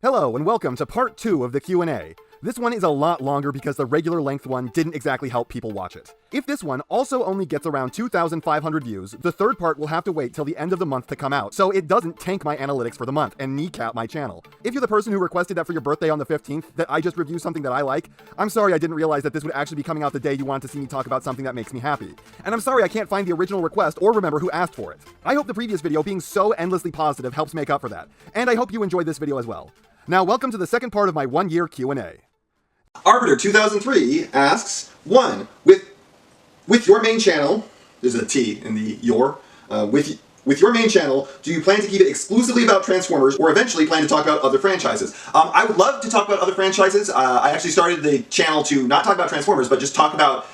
Hello and welcome to part 2 of the Q&A. This one is a lot longer because the regular length one didn't exactly help people watch it. If this one also only gets around 2,500 views, the third part will have to wait till the end of the month to come out, so it doesn't tank my analytics for the month and kneecap my channel. If you're the person who requested that for your birthday on the 15th, that I just review something that I like, I'm sorry I didn't realize that this would actually be coming out the day you wanted to see me talk about something that makes me happy. And I'm sorry I can't find the original request or remember who asked for it. I hope the previous video being so endlessly positive helps make up for that, and I hope you enjoyed this video as well. Now welcome to the second part of my one-year Q&A. Arbiter 2003 asks, 1. With your main channel, there's a T in the your, with your main channel, do you plan to keep it exclusively about Transformers or eventually plan to talk about other franchises? I would love to talk about other franchises. I actually started the channel to not talk about Transformers, but just talk about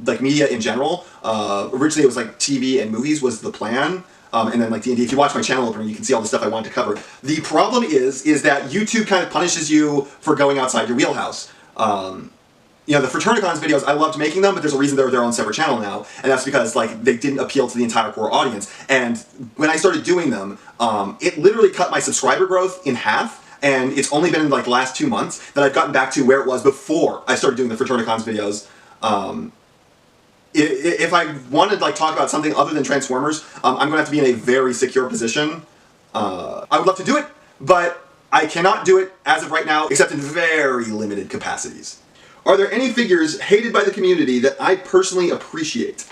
like media in general. Originally it was like TV and movies was the plan. And then like D&D, if you watch my channel opener, you can see all the stuff I wanted to cover. The problem is that YouTube kind of punishes you for going outside your wheelhouse. You know, the Fraternacons videos, I loved making them, but there's a reason they're their own separate channel now, and that's because like they didn't appeal to the entire core audience. And when I started doing them, it literally cut my subscriber growth in half, and it's only been in like the last 2 months that I've gotten back to where it was before I started doing the Fraternacons videos. If I wanted to like talk about something other than Transformers, I'm going to have to be in a very secure position. I would love to do it, but I cannot do it as of right now, except in very limited capacities. Are there any figures hated by the community that I personally appreciate?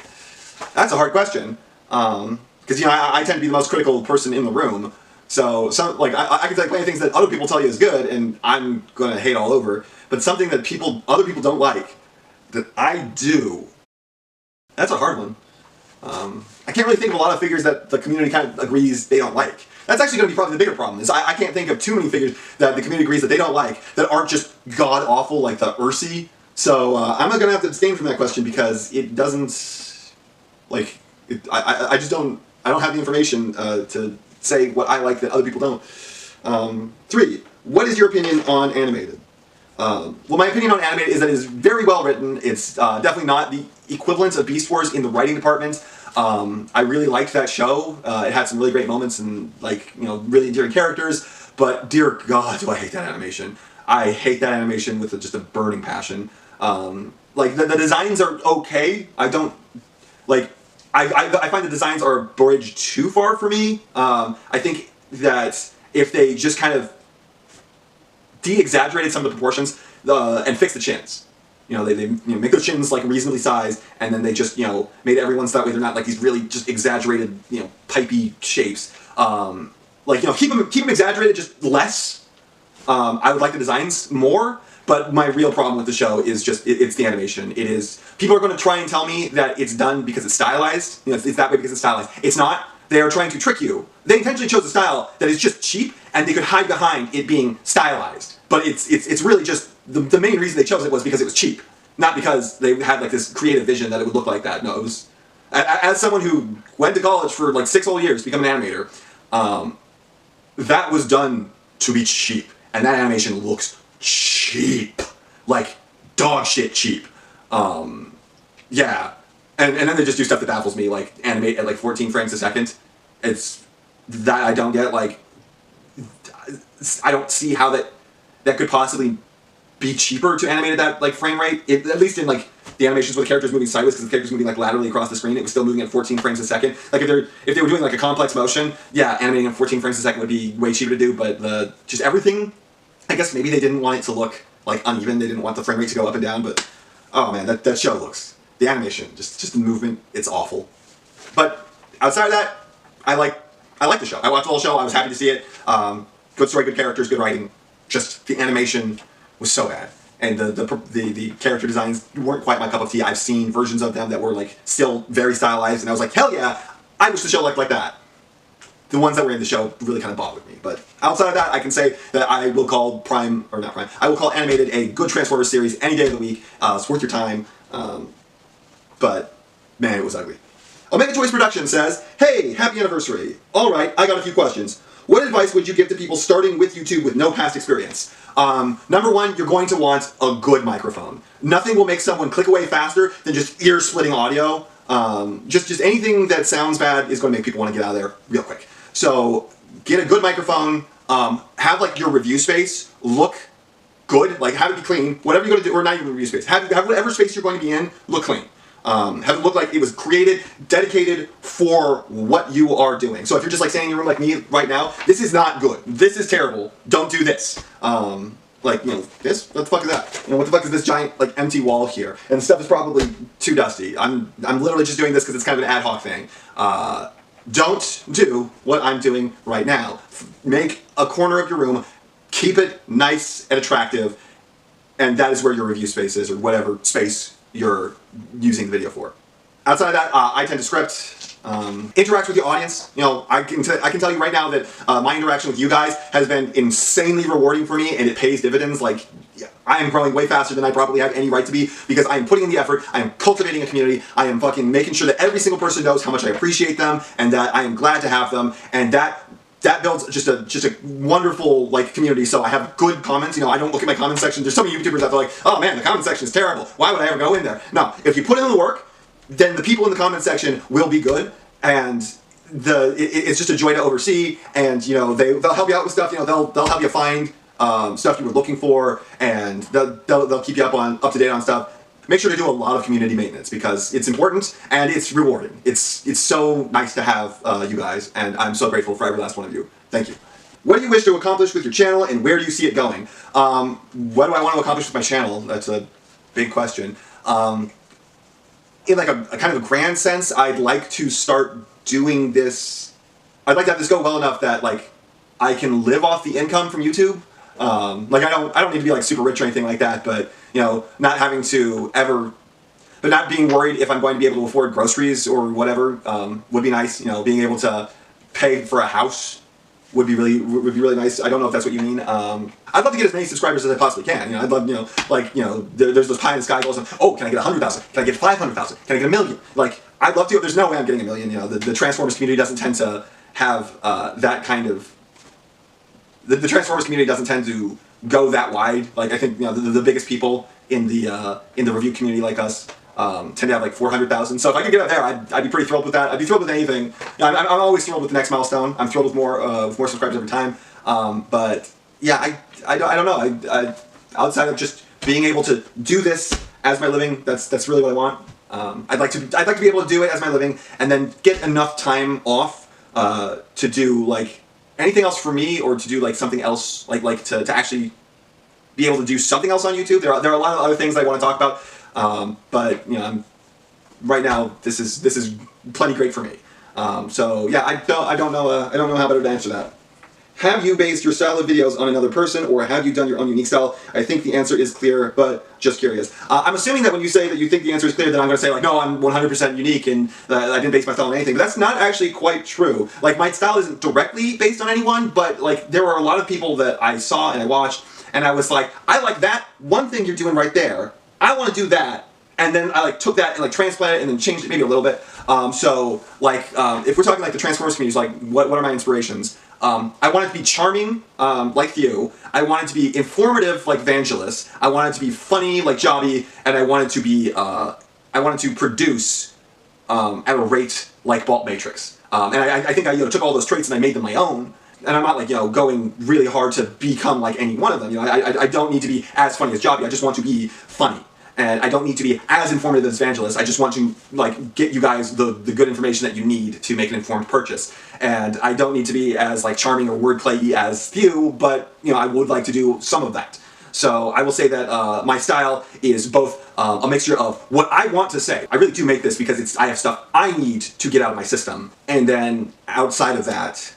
That's a hard question, because you know I tend to be the most critical person in the room. So like I can tell you plenty of things that other people tell you is good, and I'm going to hate all over. But something that other people don't like that I do. That's a hard one. I can't really think of a lot of figures that the community kind of agrees they don't like. That's actually going to be probably the bigger problem, is I can't think of too many figures that the community agrees that they don't like that aren't just god-awful like the Ursi. So I'm not going to have to abstain from that question because it doesn't, like, I just don't, I don't have the information to say what I like that other people don't. 3, what is your opinion on animated? Well, my opinion on animated is that it is very well written. It's definitely not the equivalent of Beast Wars in the writing department. I really liked that show. It had some really great moments and like, you know, really endearing characters, but dear God, do I hate that animation. I hate that animation with just a burning passion. Like the designs are okay. I don't, like, I find the designs are a bridge too far for me. I think that if they just kind of de-exaggerated some of the proportions and fixed the chins. You know, they make those chins like reasonably sized, and then they just, you know, made everyone's that way they're not like these really just exaggerated, you know, pipey shapes. Like, you know, keep them exaggerated, just less. I would like the designs more, but my real problem with the show is just, it's the animation. It is, people are going to try and tell me that it's done because it's stylized. You know, it's that way because it's stylized. It's not. They are trying to trick you. They intentionally chose a style that is just cheap, and they could hide behind it being stylized. But it's really just, the main reason they chose it was because it was cheap. Not because they had like this creative vision that it would look like that. No, it was, as someone who went to college for like 6 whole years to become an animator, that was done to be cheap. And that animation looks cheap. Like dog shit cheap. Yeah. And then they just do stuff that baffles me, like animate at like 14 frames a second. It's that I don't get, like, I don't see how that could possibly be cheaper to animate at that like frame rate. At least in like the animations where the character's moving sideways because the character's moving like laterally across the screen, it was still moving at 14 frames a second. Like if they were doing like a complex motion, yeah, animating at 14 frames a second would be way cheaper to do, but just everything, I guess maybe they didn't want it to look like uneven, they didn't want the frame rate to go up and down, but oh man, that show looks, the animation, just the movement, it's awful. But outside of that, I like the show. I watched the whole show, I was happy to see it. Good story, good characters, good writing. Just the animation was so bad. And the character designs weren't quite my cup of tea. I've seen versions of them that were like still very stylized, and I was like, hell yeah, I wish the show looked like that. The ones that were in the show really kind of bothered me. But outside of that, I can say that I will call I will call animated a good Transformers series any day of the week. It's worth your time. But man, it was ugly. Omega Choice Production says, hey, happy anniversary. Alright, I got a few questions. What advice would you give to people starting with YouTube with no past experience? Number 1, you're going to want a good microphone. Nothing will make someone click away faster than just ear-splitting audio. Just anything that sounds bad is going to make people want to get out of there real quick. So get a good microphone, have like your review space look good, like have it be clean, whatever you're going to do, or not even review space, have whatever space you're going to be in look clean. Have it look like it was created, dedicated for what you are doing. So if you're just like standing in your room like me right now, this is not good. This is terrible. Don't do this. Like, you know, this? What the fuck is that? You know, what the fuck is this giant, like, empty wall here? And the stuff is probably too dusty. I'm literally just doing this because it's kind of an ad hoc thing. Don't do what I'm doing right now. Make a corner of your room, keep it nice and attractive, and that is where your review space is, or whatever space you're using the video for. Outside of that, I tend to script, interact with the audience. You know, I can tell you right now that my interaction with you guys has been insanely rewarding for me, and it pays dividends. Like, I am growing way faster than I probably have any right to be, because I am putting in the effort, I am cultivating a community, I am fucking making sure that every single person knows how much I appreciate them, and that I am glad to have them, and that builds just a wonderful, like, community. So I have good comments. You know, I don't look at my comment section. There's so many YouTubers out there like, oh man, the comment section is terrible. Why would I ever go in there? No, if you put in the work, then the people in the comment section will be good, and it's just a joy to oversee. And you know, they'll help you out with stuff. You know, they'll help you find stuff you were looking for, and they'll keep you up to date on stuff. Make sure to do a lot of community maintenance, because it's important and it's rewarding. It's so nice to have you guys, and I'm so grateful for every last one of you. Thank you. What do you wish to accomplish with your channel, and where do you see it going? What do I want to accomplish with my channel? That's a big question. In like a kind of a grand sense, I'd like to start doing this. I'd like to have this go well enough that like I can live off the income from YouTube. Like I don't need to be like super rich or anything like that, but you know, not having to but not being worried if I'm going to be able to afford groceries or whatever would be nice. You know, being able to pay for a house would be really nice. I don't know if that's what you mean. I'd love to get as many subscribers as I possibly can. You know, I'd love, you know, like, you know, there's those pie in the sky goals of, oh, can I get 100,000? Can I get 500,000? Can I get 1,000,000? Like, I'd love to. There's no way I'm getting 1,000,000. You know, the Transformers community doesn't tend to have that kind of. The Transformers community doesn't tend to go that wide. Like, I think, you know, the biggest people in the review community like us tend to have like 400,000. So if I could get up there, I'd be pretty thrilled with that. I'd be thrilled with anything. You know, I'm always thrilled with the next milestone. I'm thrilled with more subscribers every time. But yeah, I don't know. I outside of just being able to do this as my living, that's really what I want. I'd like to be able to do it as my living, and then get enough time off to do like anything else for me, or to do like something else, like to actually be able to do something else on YouTube. There are a lot of other things I want to talk about, but you know, right now this is plenty great for me. So yeah, I don't know how better to answer that. Have you based your style of videos on another person, or have you done your own unique style? I think the answer is clear, but just curious. I'm assuming that when you say that you think the answer is clear, then I'm going to say like, no, I'm 100% unique and I didn't base my style on anything. But that's not actually quite true. Like, my style isn't directly based on anyone, but like there were a lot of people that I saw and I watched, and I was like, I like that one thing you're doing right there. I want to do that. And then I like took that and like transplanted it and then changed it maybe a little bit. So like if we're talking like the Transformers community, like what are my inspirations? I want it to be charming, like you. I want it to be informative, like Vangelis. I want it to be funny, like Jobby, and I want it to be, I want it to produce at a rate like Bolt Matrix. And I think I took all those traits and I made them my own. And I'm not like, going really hard to become like any one of them. I don't need to be as funny as Jobby. I just want to be funny. And I don't need to be as informative as Vangelis. I just want to like get you guys the good information that you need to make an informed purchase. And I don't need to be as like charming or wordplay-y as Few, but I would like to do some of that. So I will say that my style is both a mixture of what I want to say. I really do make this because I have stuff I need to get out of my system. And then outside of that,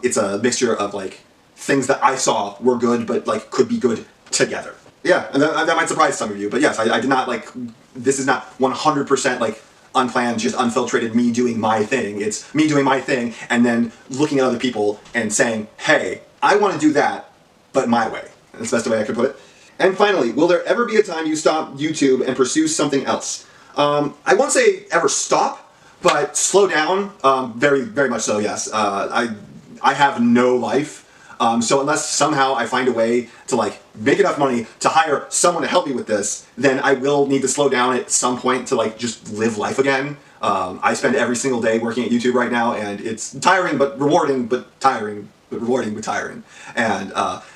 it's a mixture of like things that I saw were good, but like could be good together. Yeah, and that might surprise some of you, but yes, I did not like, this is not 100% like unplanned, just unfiltrated me doing my thing. It's me doing my thing and then looking at other people and saying, hey, I want to do that, but my way. That's the best way I could put it. And finally, will there ever be a time you stop YouTube and pursue something else? I won't say ever stop, but slow down, very, very much so, yes. I have no life. So unless somehow I find a way to like make enough money to hire someone to help me with this, then I will need to slow down at some point to like just live life again. I spend every single day working at YouTube right now, and it's tiring but rewarding, but tiring but rewarding but tiring. And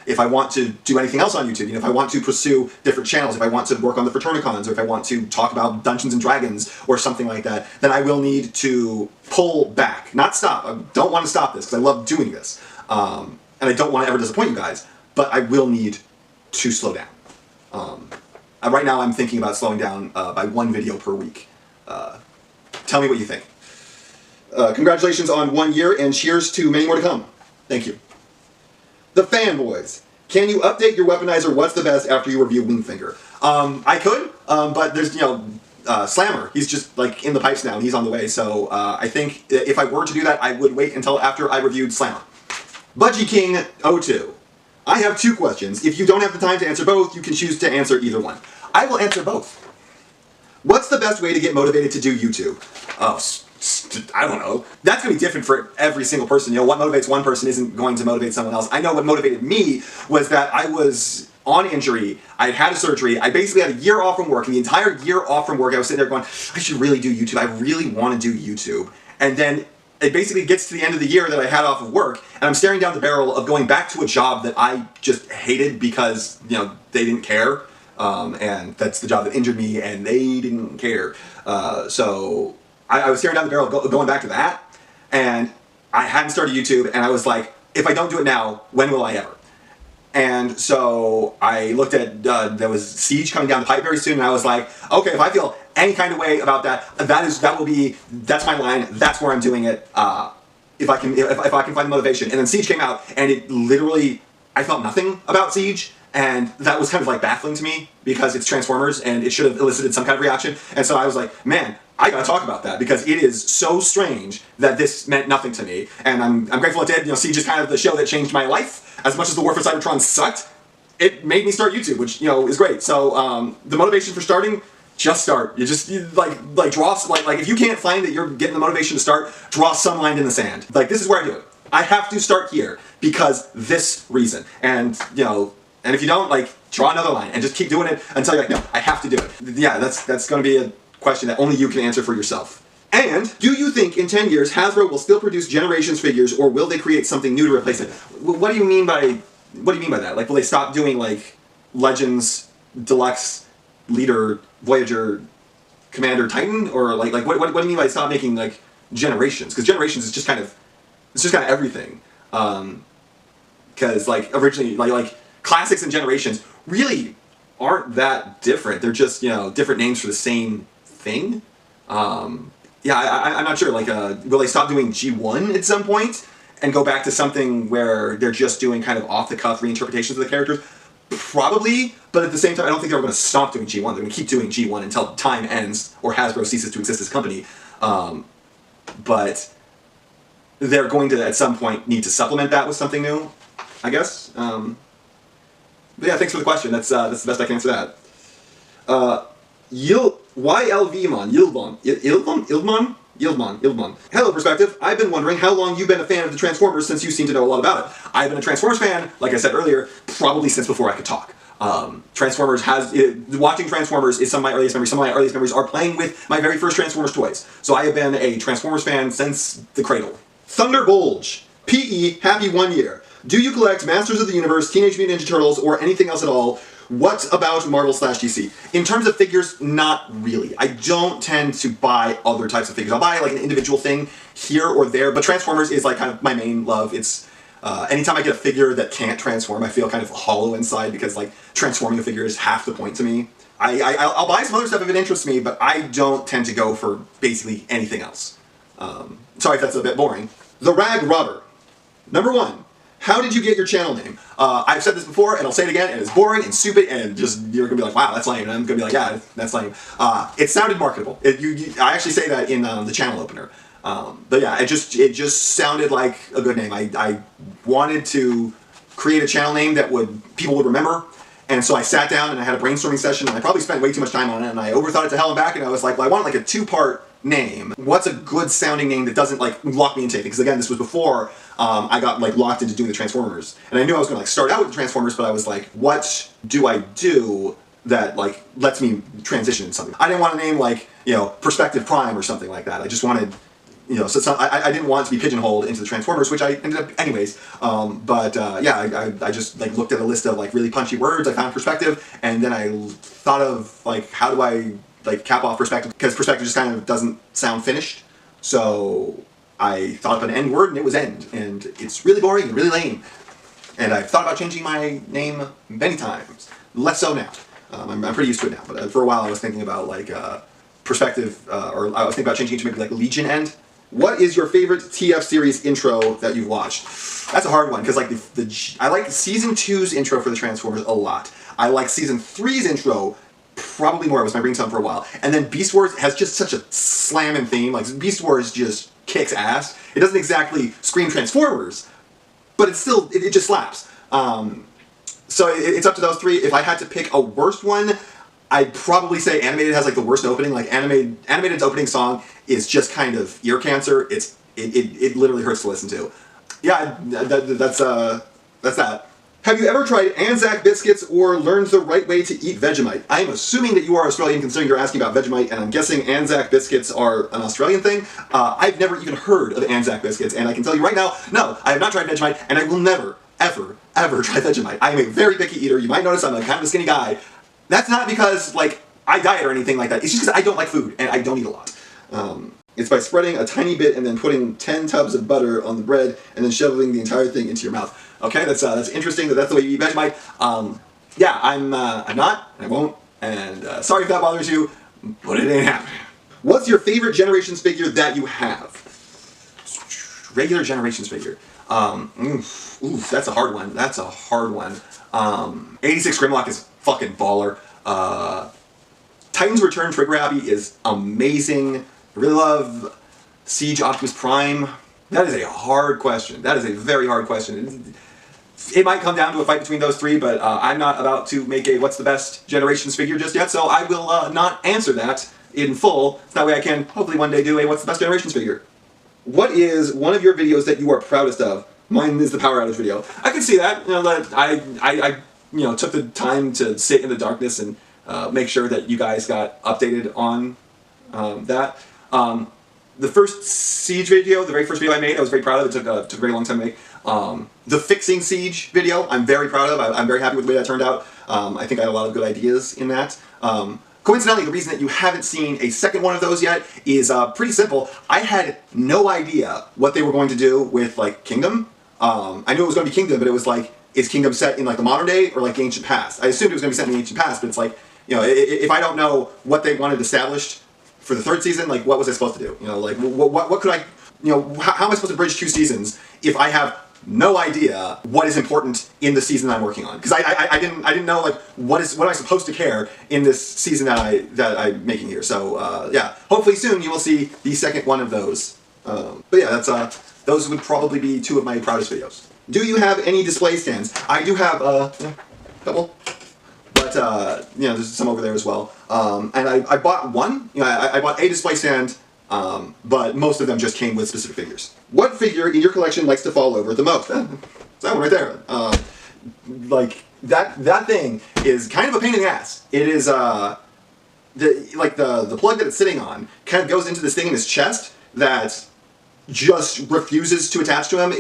if I want to do anything else on YouTube, if I want to pursue different channels, if I want to work on the Fraternacons, or if I want to talk about Dungeons and Dragons or something like that, then I will need to pull back, not stop. I don't want to stop this because I love doing this, and I don't want to ever disappoint you guys. But I will need to slow down. Right now, I'm thinking about slowing down by 1 video per week. Tell me what you think. Congratulations on 1 year, and cheers to many more to come. Thank you. The Fanboys. Can you update your weaponizer? What's the best after you review Wingfinger? I could, but there's, Slammer. He's just like in the pipes now, and he's on the way. So I think if I were to do that, I would wait until after I reviewed Slammer. Budgie King 02. I have 2 questions. If you don't have the time to answer both, you can choose to answer either one. I will answer both. What's the best way to get motivated to do YouTube? I don't know. That's going to be different for every single person. What motivates one person isn't going to motivate someone else. I know what motivated me was that I was on injury. I had a surgery. I basically had a year off from work. And the entire year off from work, I was sitting there going, I should really do YouTube. I really want to do YouTube. And then it basically gets to the end of the year that I had off of work, and I'm staring down the barrel of going back to a job that I just hated because, they didn't care. And that's the job that injured me, and they didn't care. So I was staring down the barrel going back to that, and I hadn't started YouTube, and I was like, if I don't do it now, when will I ever? And so I looked at, there was Siege coming down the pipe very soon, and I was like, okay, if I feel any kind of way about that, that's my line, that's where I'm doing it, if I can find the motivation. And then Siege came out, and it literally, I felt nothing about Siege, and that was kind of like baffling to me, because it's Transformers, and it should have elicited some kind of reaction, and so I was like, man, I gotta talk about that, because it is so strange that this meant nothing to me, and I'm grateful it did. Siege is kind of the show that changed my life. As much as the War for Cybertron sucked, it made me start YouTube, which, is great. So, the motivation for starting, just start. You just, draw, if you can't find that you're getting the motivation to start, draw some line in the sand. This is where I do it. I have to start here, because this reason. And, and if you don't, draw another line, and just keep doing it until you're like, no, I have to do it. Yeah, that's gonna be a question that only you can answer for yourself. And, do you think in 10 years Hasbro will still produce Generations figures, or will they create something new to replace it? What do you mean by that? Will they stop doing, Legends, Deluxe, Leader, Voyager, Commander, Titan? Or, what do you mean by stop making, Generations? Because Generations is just kind of everything. Because, originally, Classics and Generations really aren't that different. They're just, different names for the same thing. Yeah, I'm not sure, will they stop doing G1 at some point and go back to something where they're just doing kind of off-the-cuff reinterpretations of the characters? Probably, but at the same time, I don't think they're going to stop doing G1. They're going to keep doing G1 until time ends or Hasbro ceases to exist as a company. But they're going to, at some point, need to supplement that with something new, I guess. But yeah, thanks for the question. That's the best I can answer that. Ylvmon. Hello, Perspective. I've been wondering how long you've been a fan of the Transformers, since you seem to know a lot about it. I've been a Transformers fan, like I said earlier, probably since before I could talk. Watching Transformers is some of my earliest memories. Some of my earliest memories are playing with my very first Transformers toys. So I have been a Transformers fan since the cradle. Thunderbulge. P.E. Happy 1 year. Do you collect Masters of the Universe, Teenage Mutant Ninja Turtles, or anything else at all? What about Marvel/DC? In terms of figures, not really. I don't tend to buy other types of figures. I'll buy an individual thing here or there, but Transformers is kind of my main love. It's anytime I get a figure that can't transform, I feel kind of hollow inside, because transforming a figure is half the point to me. I'll buy some other stuff if it interests me, but I don't tend to go for basically anything else. Sorry if that's a bit boring. The Rag Robber. Number 1. How did you get your channel name? I've said this before, and I'll say it again, and it's boring and stupid, and you're gonna be like, wow, that's lame, and I'm gonna be like, yeah, that's lame. It sounded marketable. I actually say that in the channel opener. But yeah, it just sounded like a good name. I wanted to create a channel name that people would remember, and so I sat down and I had a brainstorming session, and I probably spent way too much time on it, and I overthought it to hell and back, and I was like, well, I want a 2-part name. What's a good sounding name that doesn't lock me into anything? Because again, this was before I got locked into doing the Transformers, and I knew I was going to start out with the Transformers, but I was like, what do I do that lets me transition into something? I didn't want a name Perspective Prime or something like that. I just wanted you know, so I didn't want to be pigeonholed into the Transformers, which I ended up anyways. Yeah, I just like looked at a list of like really punchy words. I found perspective, and then I thought of like how do I like cap off perspective, because perspective just kind of doesn't sound finished. So I thought of an end word, and it was end, and it's really boring and really lame. And I've thought about changing my name many times. Less so now. I'm pretty used to it now, but for a while I was thinking about like perspective, or I was thinking about changing it to maybe like Legion End. What is your favorite TF series intro that you've watched? That's a hard one, because like I like Season 2's intro for the Transformers a lot. I like Season 3's intro probably more. It was my ringtone for a while. And then Beast Wars has just such a slamming theme. Like Beast Wars just kicks ass. It doesn't exactly scream Transformers, but it's still, it just slaps. So it's up to those three. If I had to pick a worst one, I'd probably say Animated has like the worst opening. Like Animated's opening song is just kind of ear cancer. It literally hurts to listen to. Yeah, that's that. Have you ever tried Anzac biscuits or learned the right way to eat Vegemite? I'm assuming that you are Australian, considering you're asking about Vegemite, and I'm guessing Anzac biscuits are an Australian thing. I've never even heard of Anzac biscuits, and I can tell you right now, no, I have not tried Vegemite, and I will never, ever try Vegemite. I am a very picky eater. You might notice I'm a kind of a skinny guy. That's not because like I diet or anything like that. It's just because I don't like food and I don't eat a lot. It's by spreading a tiny bit and then putting 10 tubs of butter on the bread and then shoveling the entire thing into your mouth. Okay, that's interesting that that's the way you eat Vegemite. Yeah, I'm not, and I won't, and sorry if that bothers you, but it ain't happening. What's your favorite Generations figure that you have? Regular Generations figure. That's a hard one. That's a hard one. 86 Grimlock is fucking baller. Titan's Return Trigger Happy is amazing. I really love Siege Optimus Prime. That is a hard question. That is a very hard question. It might come down to a fight between those three, but I'm not about to make a what's the best Generations figure just yet, so I will not answer that in full. That way I can hopefully one day do a what's the best Generations figure. What is one of your videos that you are proudest of? Mine is the power outage video. I can see that. You know, that I took the time to sit in the darkness and make sure that you guys got updated on that. The first Siege video, the very first video I made, I was very proud of. It took a very long time to make. The Fixing Siege video, I'm very proud of. I'm very happy with the way that turned out. I think I had a lot of good ideas in that. Coincidentally, the reason that you haven't seen a second one of those yet is pretty simple. I had no idea what they were going to do with like Kingdom. I knew it was going to be Kingdom, but it was like, is Kingdom set in like the modern day or like the ancient past? I assumed it was going to be set in the ancient past, but it's like, you know, if I don't know what they wanted established for the third season, like what was I supposed to do? You know, like what could I, you know, how am I supposed to bridge 2 seasons if I have no idea what is important in the season that I'm working on? Because I didn't know like what am I supposed to care in this season that I'm making here. So yeah, hopefully soon you will see the second one of those. But yeah, that's those would probably be 2 of my proudest videos. Do you have any display stands? I do have a couple, but you know, there's some over there as well. And I bought one. You know, I bought a display stand. But most of them just came with specific figures. What figure in your collection likes to fall over the most? It's that one right there. Like that thing is kind of a pain in the ass. It is the plug that it's sitting on kind of goes into this thing in his chest that just refuses to attach to him.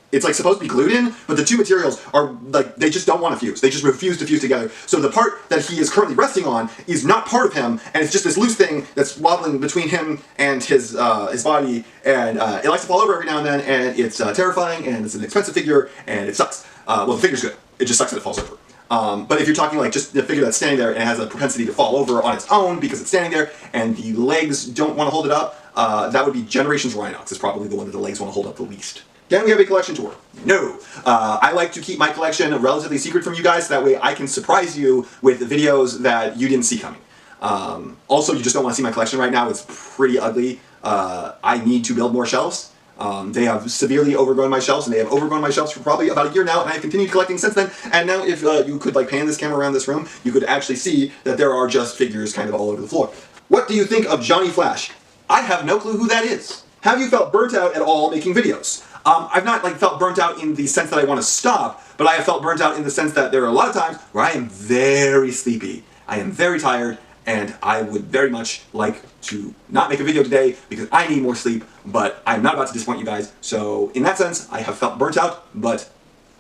It's like supposed to be glued in, but the 2 materials are like, they just don't want to fuse. They just refuse to fuse together. So the part that he is currently resting on is not part of him, and it's just this loose thing that's wobbling between him and his body, and it likes to fall over every now and then, and it's terrifying, and it's an expensive figure, and it sucks. Well, the figure's good. It just sucks that it falls over. But if you're talking like just the figure that's standing there and has a propensity to fall over on its own because it's standing there and the legs don't want to hold it up, that would be Generations Rhinox is probably the one that the legs want to hold up the least. Can we have a collection tour? No. I like to keep my collection relatively secret from you guys, so that way I can surprise you with videos that you didn't see coming. Also, you just don't want to see my collection right now. It's pretty ugly. I need to build more shelves. They have severely overgrown my shelves, and they have overgrown my shelves for probably about a year now, and I've continued collecting since then. And now if you could like pan this camera around this room, you could actually see that there are just figures kind of all over the floor. What do you think of Johnny Flash? I have no clue who that is. Have you felt burnt out at all making videos? I've not like felt burnt out in the sense that I want to stop, but I have felt burnt out in the sense that there are a lot of times where I am very sleepy. I am very tired, and I would very much like to not make a video today because I need more sleep, but I'm not about to disappoint you guys. So in that sense, I have felt burnt out, but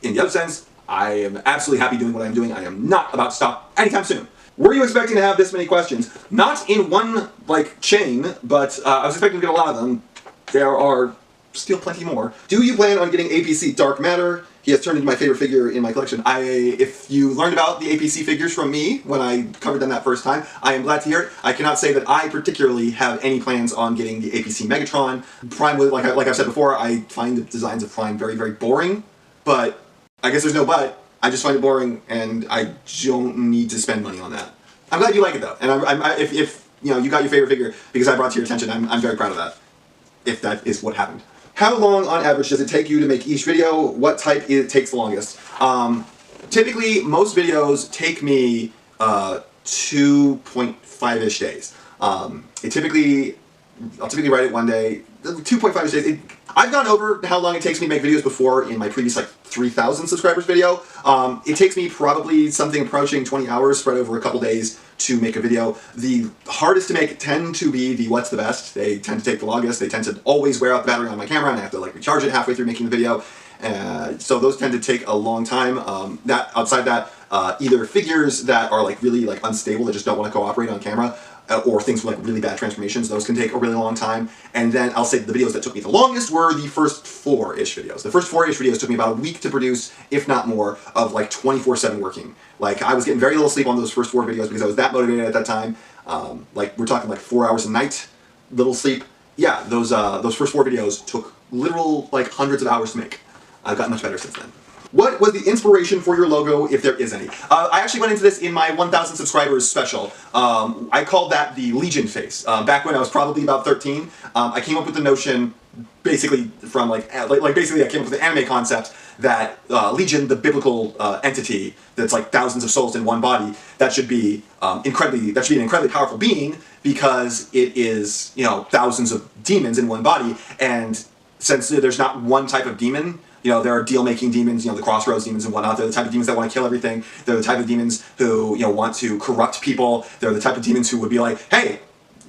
in the other sense, I am absolutely happy doing what I'm doing. I am not about to stop anytime soon. Were you expecting to have this many questions? Not in one, chain, but I was expecting to get a lot of them. There are still plenty more. Do you plan on getting APC Dark Matter? He has turned into my favorite figure in my collection. If you learned about the APC figures from me when I covered them that first time, I am glad to hear it. I cannot say that I particularly have any plans on getting the APC Megatron. Prime, like I've said before, I find the designs of Prime very, very boring, but I guess there's no but. I just find it boring, and I don't need to spend money on that. I'm glad you like it though, and if you got your favorite figure because I brought it to your attention, I'm very proud of that. If that is what happened. How long on average does it take you to make each video? What type takes the longest? Typically, most videos take me 2.5-ish days. I'll typically write it one day. 2.5-ish days. I've gone over how long it takes me to make videos before in my previous 3,000 subscribers video. It takes me probably something approaching 20 hours spread over a couple days to make a video. The hardest to make tend to be the what's the best. They tend to take the longest. They tend to always wear out the battery on my camera and I have to recharge it halfway through making the video. So those tend to take a long time. Outside that, either figures that are really unstable that just don't want to cooperate on camera, or things with really bad transformations, those can take a really long time. And then I'll say the videos that took me the longest were the first 4-ish videos. The first 4-ish videos took me about a week to produce, if not more, of 24/7 working. I was getting very little sleep on those first 4 videos because I was that motivated at that time. We're talking 4 hours a night, little sleep. Yeah, those first 4 videos took literal hundreds of hours to make. I've gotten much better since then. What was the inspiration for your logo, if there is any? I actually went into this in my 1,000 subscribers special. I called that the Legion face. Back when I was probably about 13, I came up with the notion, basically from basically I came up with the anime concept that Legion, the biblical entity that's thousands of souls in one body, that should be an incredibly powerful being because it is thousands of demons in one body, and since there's not one type of demon. There are deal-making demons, the crossroads demons and whatnot. They're the type of demons that want to kill everything. They're the type of demons who, want to corrupt people. They're the type of demons who would be like, hey,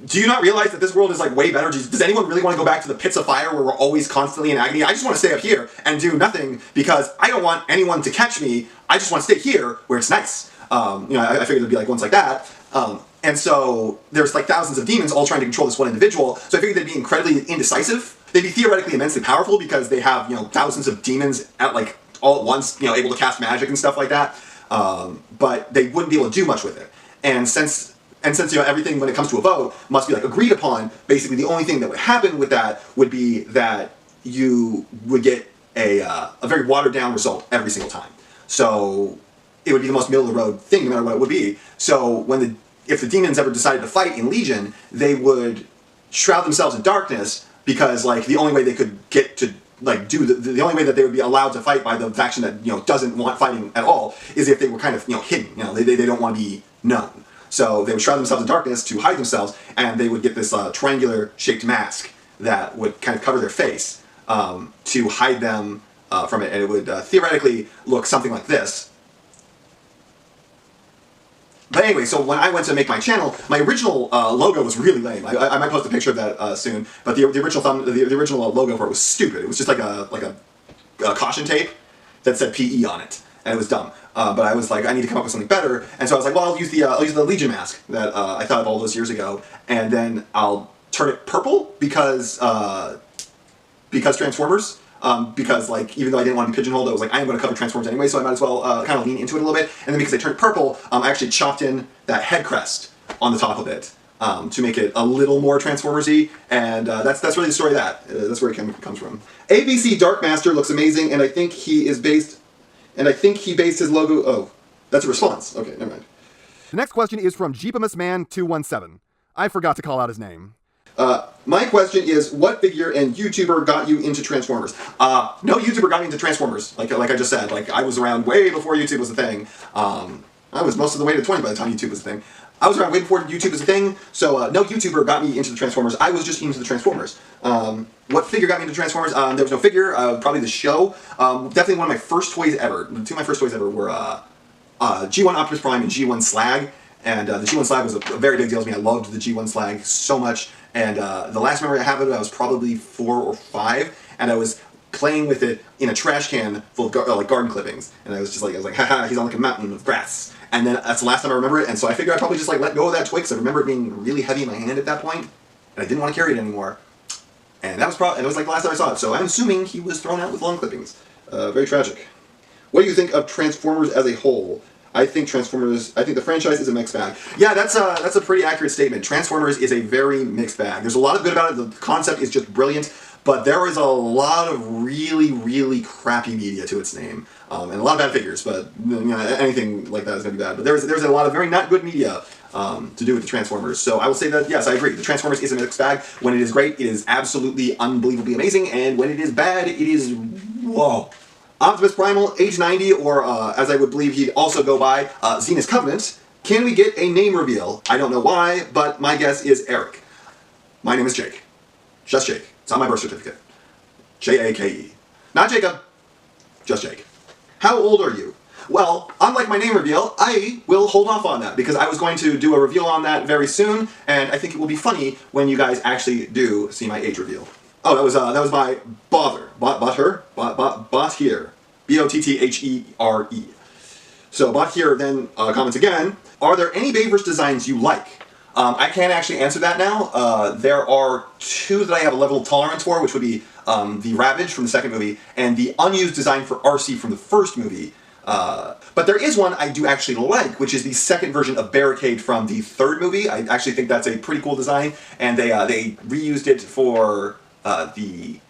do you not realize that this world is way better? Does anyone really want to go back to the pits of fire where we're always constantly in agony? I just want to stay up here and do nothing because I don't want anyone to catch me. I just want to stay here where it's nice. I figured there'd be ones like that. And so there's thousands of demons all trying to control this one individual. So I figured they'd be incredibly indecisive. They'd be theoretically immensely powerful because they have, thousands of demons at all at once, able to cast magic and stuff like that. But they wouldn't be able to do much with it. And since everything when it comes to a vote must be agreed upon, basically the only thing that would happen with that would be that you would get a very watered down result every single time. So it would be the most middle of the road thing no matter what it would be. So if the demons ever decided to fight in Legion, they would shroud themselves in darkness because the only way they could get to the only way that they would be allowed to fight by the faction that doesn't want fighting at all is if they were kind of hidden. They don't want to be known. So they would shroud themselves in darkness to hide themselves, and they would get this triangular shaped mask that would kind of cover their face to hide them from it, and it would theoretically look something like this. But anyway, so when I went to make my channel, my original logo was really lame. I might post a picture of that soon. But the original logo for it was stupid. It was just like a caution tape that said PE on it, and it was dumb. But I was like, I need to come up with something better, and so I was like, well, I'll use the Legion mask that I thought of all those years ago, and then I'll turn it purple because Transformers. Because even though I didn't want to be pigeonholed, I was like, I am going to cover Transformers anyway, so I might as well kind of lean into it a little bit. And then because I turned purple, I actually chopped in that head crest on the top of it to make it a little more Transformers-y, and that's really the story of that. That's where it comes from. ABC Dark Master looks amazing, and I think he based his logo. Oh, that's a response. Okay, never mind. The next question is from JeepamusMan217. I forgot to call out his name. My question is, what figure and YouTuber got you into Transformers? No YouTuber got me into Transformers. Like I just said, I was around way before YouTube was a thing. I was most of the way to 20 by the time YouTube was a thing. I was around way before YouTube was a thing, so no YouTuber got me into the Transformers. I was just into the Transformers. What figure got me into Transformers? There was no figure, probably the show. Definitely one of my first toys ever. Two of my first toys ever were G1 Optimus Prime and G1 Slag. And the G1 slag was a very big deal to me. I loved the G1 slag so much. And the last memory I have of it, I was probably 4 or 5, and I was playing with it in a trash can full of like garden clippings. And I was like, haha, he's on like a mountain of grass. And then that's the last time I remember it, and so I figured I'd probably just like let go of that toy, because I remember it being really heavy in my hand at that point, and I didn't want to carry it anymore. And that was and it was like the last time I saw it, so I'm assuming he was thrown out with lawn clippings. Very tragic. What do you think of Transformers as a whole? I think the franchise is a mixed bag. Yeah, that's a pretty accurate statement. Transformers is a very mixed bag. There's a lot of good about it. The concept is just brilliant, but there is a lot of really, really crappy media to its name. And a lot of bad figures, but you know, anything like that is going to be bad. But there's a lot of very not good media to do with the Transformers. So I will say that, yes, I agree. The Transformers is a mixed bag. When it is great, it is absolutely unbelievably amazing, and when it is bad, it is, whoa. Optimus Primal, age 90, or as I would believe he'd also go by, Xenus Covenant. Can we get a name reveal? I don't know why, but my guess is Eric. My name is Jake. Just Jake. It's on my birth certificate. J-A-K-E. Not Jacob. Just Jake. How old are you? Well, unlike my name reveal, I will hold off on that, because I was going to do a reveal on that very soon, and I think it will be funny when you guys actually do see my age reveal. Oh, that was by Botthere. Botthere. B-O-T-T-H-E-R-E. So Botthere then comments again, are there any Bayverse designs you like? I can't actually answer that now. There are 2 that I have a level of tolerance for, which would be the Ravage from the second movie, and the unused design for RC from the first movie. But there is one I do actually like, which is the second version of Barricade from the third movie. I actually think that's a pretty cool design, and they reused it for the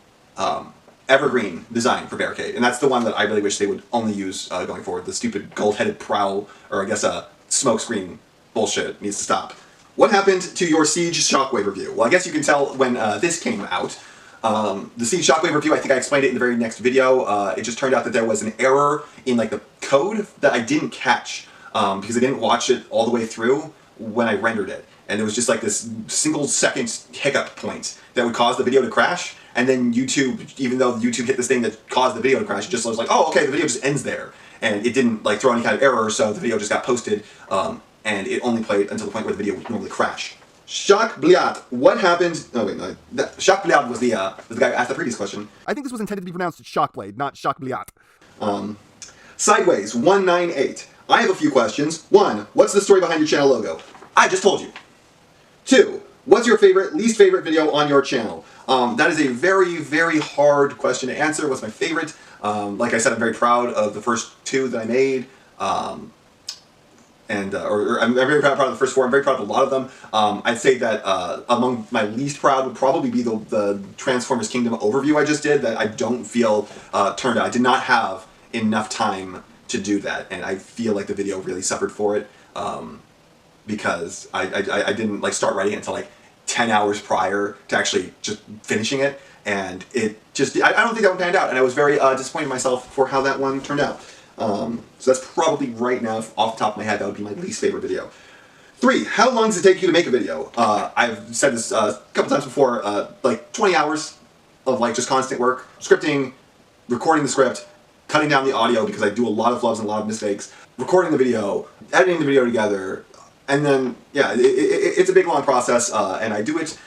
Evergreen design for Barricade, and that's the one that I really wish they would only use going forward. The stupid gold-headed prow, or I guess smoke screen bullshit needs to stop. What happened to your Siege Shockwave review? Well, I guess you can tell when this came out. The Siege Shockwave review, I think I explained it in the very next video. It just turned out that there was an error in like the code that I didn't catch because I didn't watch it all the way through when I rendered it. And it was just like this single-second hiccup point that would cause the video to crash. And then YouTube, even though YouTube hit this thing that caused the video to crash, it just was like, oh, okay, the video just ends there. And it didn't like throw any kind of error, so the video just got posted, and it only played until the point where the video would normally crash. Shockblyad, what happened? Oh wait, no. Shockblyad was the guy who asked the previous question. I think this was intended to be pronounced Shockblade, not Shockblyad. Sideways 198. I have a few questions. 1, what's the story behind your channel logo? I just told you. 2, what's your least favorite video on your channel? That is a very, very hard question to answer. What's my favorite? Like I said, I'm very proud of the first 2 that I made. I'm very proud of the first 4. I'm very proud of a lot of them. I'd say that among my least proud would probably be the Transformers Kingdom overview I just did, that I don't feel turned out. I did not have enough time to do that, and I feel like the video really suffered for it. Because I didn't like start writing it until like 10 hours prior to actually just finishing it, and it just, I don't think that one panned out, and I was very disappointed in myself for how that one turned out. So that's probably right now, off the top of my head, that would be my least favorite video. 3, how long does it take you to make a video? I've said this a couple times before, like 20 hours of like just constant work, scripting, recording the script, cutting down the audio because I do a lot of flubs and a lot of mistakes, recording the video, editing the video together, and then, yeah, it's a big, long process, and I do it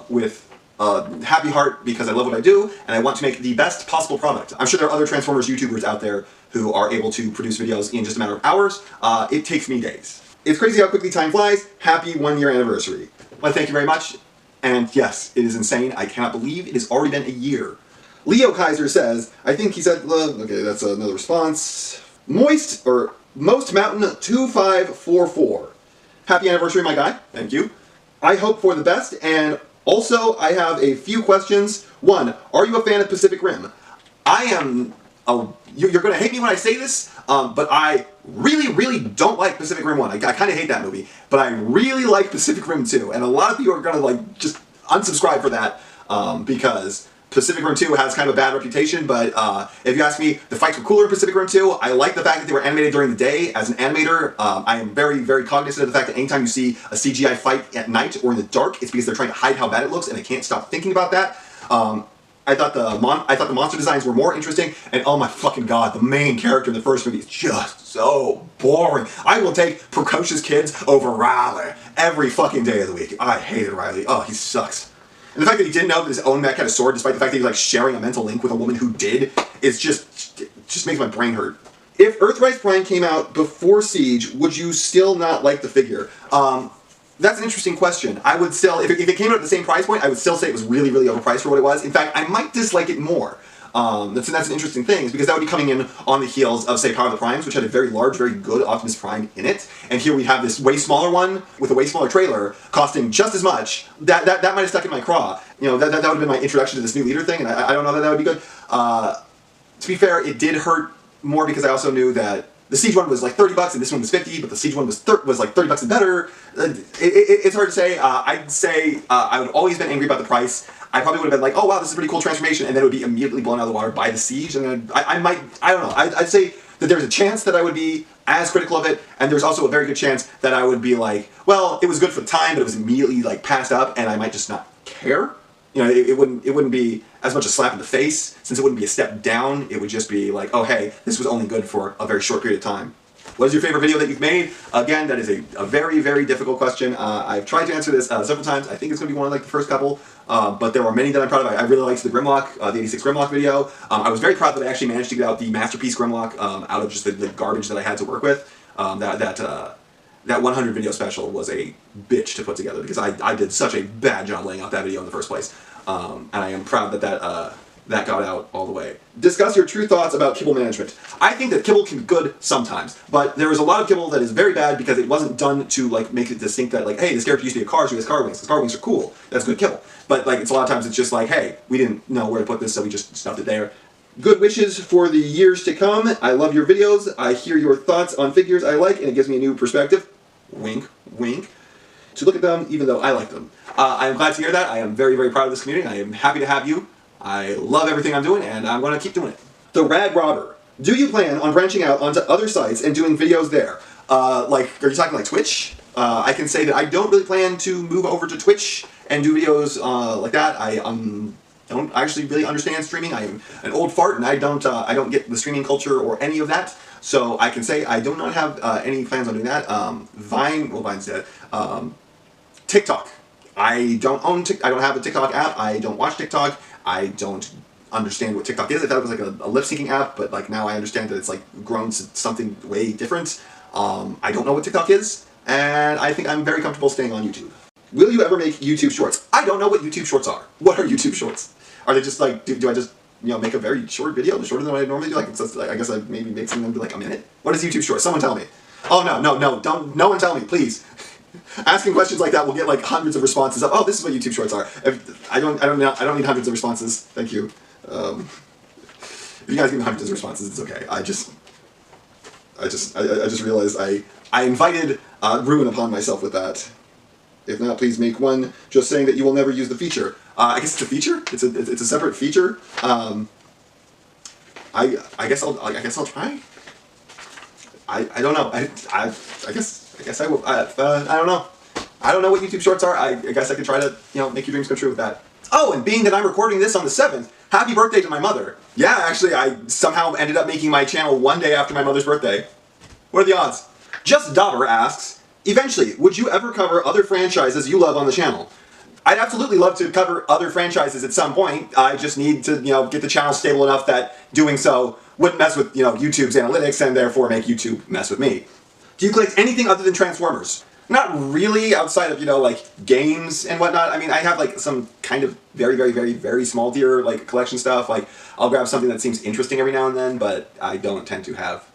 with a happy heart because I love what I do, and I want to make the best possible product. I'm sure there are other Transformers YouTubers out there who are able to produce videos in just a matter of hours. It takes me days. It's crazy how quickly time flies. Happy 1-year anniversary. Well, thank you very much, and yes, it is insane. I cannot believe it has already been a year. LioKaiser says, I think he said, okay, that's another response. Most Mountain 2544. Happy anniversary, my guy. Thank you. I hope for the best, and also I have a few questions. 1, are you a fan of Pacific Rim? I am, you're going to hate me when I say this, but I really, really don't like Pacific Rim 1. I kind of hate that movie, but I really like Pacific Rim 2, and a lot of people are going to like just unsubscribe for that because Pacific Rim 2 has kind of a bad reputation, but if you ask me, the fights were cooler in Pacific Rim 2. I like the fact that they were animated during the day. As an animator, I am very, very cognizant of the fact that anytime you see a CGI fight at night or in the dark, it's because they're trying to hide how bad it looks, and I can't stop thinking about that. I thought the monster designs were more interesting, and oh my fucking god, the main character in the first movie is just so boring. I will take precocious kids over Riley every fucking day of the week. I hated Riley. Oh, he sucks. And the fact that he didn't know that his own mech had a sword, despite the fact that he's like sharing a mental link with a woman who did, is just makes my brain hurt. If Earthrise Prime came out before Siege, would you still not like the figure? That's an interesting question. I would still, if it came out at the same price point, I would still say it was really, really overpriced for what it was. In fact, I might dislike it more. That's an interesting thing, is because that would be coming in on the heels of, say, Power of the Primes, which had a very large, very good Optimus Prime in it. And here we have this way smaller one with a way smaller trailer costing just as much. That might have stuck in my craw. You know, that would have been my introduction to this new leader thing, and I don't know that would be good. To be fair, it did hurt more because I also knew that the Siege one was like $30 and this one was $50, but the Siege one was like $30 and better. It's hard to say. I'd say I would always been angry about the price. I probably would have been like, oh wow, this is a pretty cool transformation, and then it would be immediately blown out of the water by the Siege, and then I don't know. I'd say that there's a chance that I would be as critical of it, and there's also a very good chance that I would be like, well, it was good for the time, but it was immediately like passed up, and I might just not care. You know, it wouldn't be as much a slap in the face, since it wouldn't be a step down. It would just be like, oh hey, this was only good for a very short period of time. What is your favorite video that you've made? Again, that is a very, very difficult question. I've tried to answer this several times. I think it's going to be one of like the first couple, but there are many that I'm proud of. I really liked the Grimlock, the 86 Grimlock video. I was very proud that I actually managed to get out the Masterpiece Grimlock out of just the garbage that I had to work with. That 100 video special was a bitch to put together because I did such a bad job laying out that video in the first place. And I am proud that got out all the way. Discuss your true thoughts about kibble management. I think that kibble can be good sometimes, but there is a lot of kibble that is very bad because it wasn't done to like make it distinct that like, hey, this character used to be a car, so he has car wings. Because car wings are cool. That's good kibble. But like, it's a lot of times it's just like, hey, we didn't know where to put this, so we just stuffed it there. Good wishes for the years to come. I love your videos. I hear your thoughts on figures I like, and it gives me a new perspective. Wink, wink. To look at them, even though I like them. I am glad to hear that. I am very, very proud of this community. I am happy to have you. I love everything I'm doing, and I'm going to keep doing it. The Rad Robber. Do you plan on branching out onto other sites and doing videos there? Like, are you talking like Twitch? I can say that I don't really plan to move over to Twitch and do videos like that. I don't actually really understand streaming. I am an old fart, and I don't get the streaming culture or any of that. So I can say I do not have any plans on doing that. Vine's dead. TikTok. I don't have a TikTok app. I don't watch TikTok. I don't understand what TikTok is. I thought it was like a lip syncing app, but like now I understand that it's like grown to something way different. I don't know what TikTok is, and I think I'm very comfortable staying on YouTube. Will you ever make YouTube shorts? I don't know what YouTube shorts are. What are YouTube shorts? Are they just like, do I just, you know, make a very short video, shorter than what I normally do? Like, I guess I maybe make some of them be like a minute. What is YouTube short? Someone tell me. Oh no, don't, no one tell me, please. Asking questions like that will get like hundreds of responses of, oh, this is what YouTube shorts are. I don't need hundreds of responses. Thank you. If you guys give me hundreds of responses, it's okay. I just realized I invited ruin upon myself with that. If not, please make one just saying that you will never use the feature. I guess it's a feature. It's a separate feature. I guess I'll try. I don't know. I guess I will. I don't know. I don't know what YouTube shorts are. I guess I could try to, you know, make your dreams come true with that. Oh, and being that I'm recording this on the 7th, happy birthday to my mother. Yeah, actually, I somehow ended up making my channel one day after my mother's birthday. What are the odds? Just Dauber asks, eventually, would you ever cover other franchises you love on the channel? I'd absolutely love to cover other franchises at some point. I just need to, you know, get the channel stable enough that doing so wouldn't mess with, you know, YouTube's analytics and therefore make YouTube mess with me. Do you collect anything other than Transformers? Not really, outside of, you know, like, games and whatnot. I mean, I have, like, some kind of very, very, very, very small tier, like, collection stuff. Like, I'll grab something that seems interesting every now and then, but I don't tend to have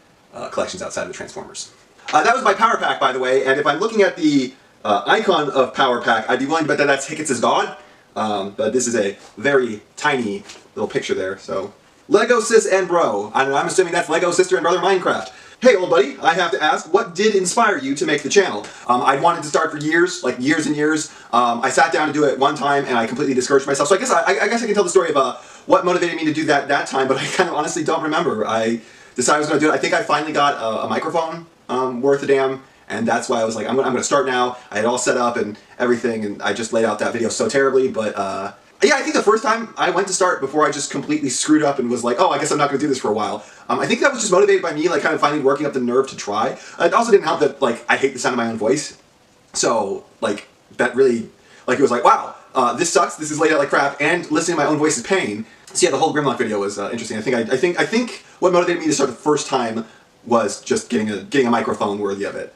collections outside of the Transformers. That was my Power Pack, by the way, and if I'm looking at the icon of Power Pack, I'd be willing to bet that that's Hickets' God. But this is a very tiny little picture there, so. LegosisandBro. I'm assuming that's Lego Sister and Brother Minecraft. Hey, old buddy, I have to ask, what did inspire you to make the channel? I'd wanted to start for years, like years and years. I sat down to do it one time and I completely discouraged myself. So I guess I can tell the story of what motivated me to do that time, but I kind of honestly don't remember. I decided I was going to do it. I think I finally got a microphone worth a damn, and that's why I was like, I'm going to start now. I had it all set up and everything, and I just laid out that video so terribly, but Yeah, I think the first time I went to start, before I just completely screwed up and was like, oh, I guess I'm not going to do this for a while. I think that was just motivated by me, like, kind of finally working up the nerve to try. It also didn't help that, like, I hate the sound of my own voice. So, like, that really, like, it was like, wow, this sucks, this is laid out like crap, and listening to my own voice is pain. So yeah, the whole Grimlock video was interesting. I think what motivated me to start the first time was just getting a microphone worthy of it.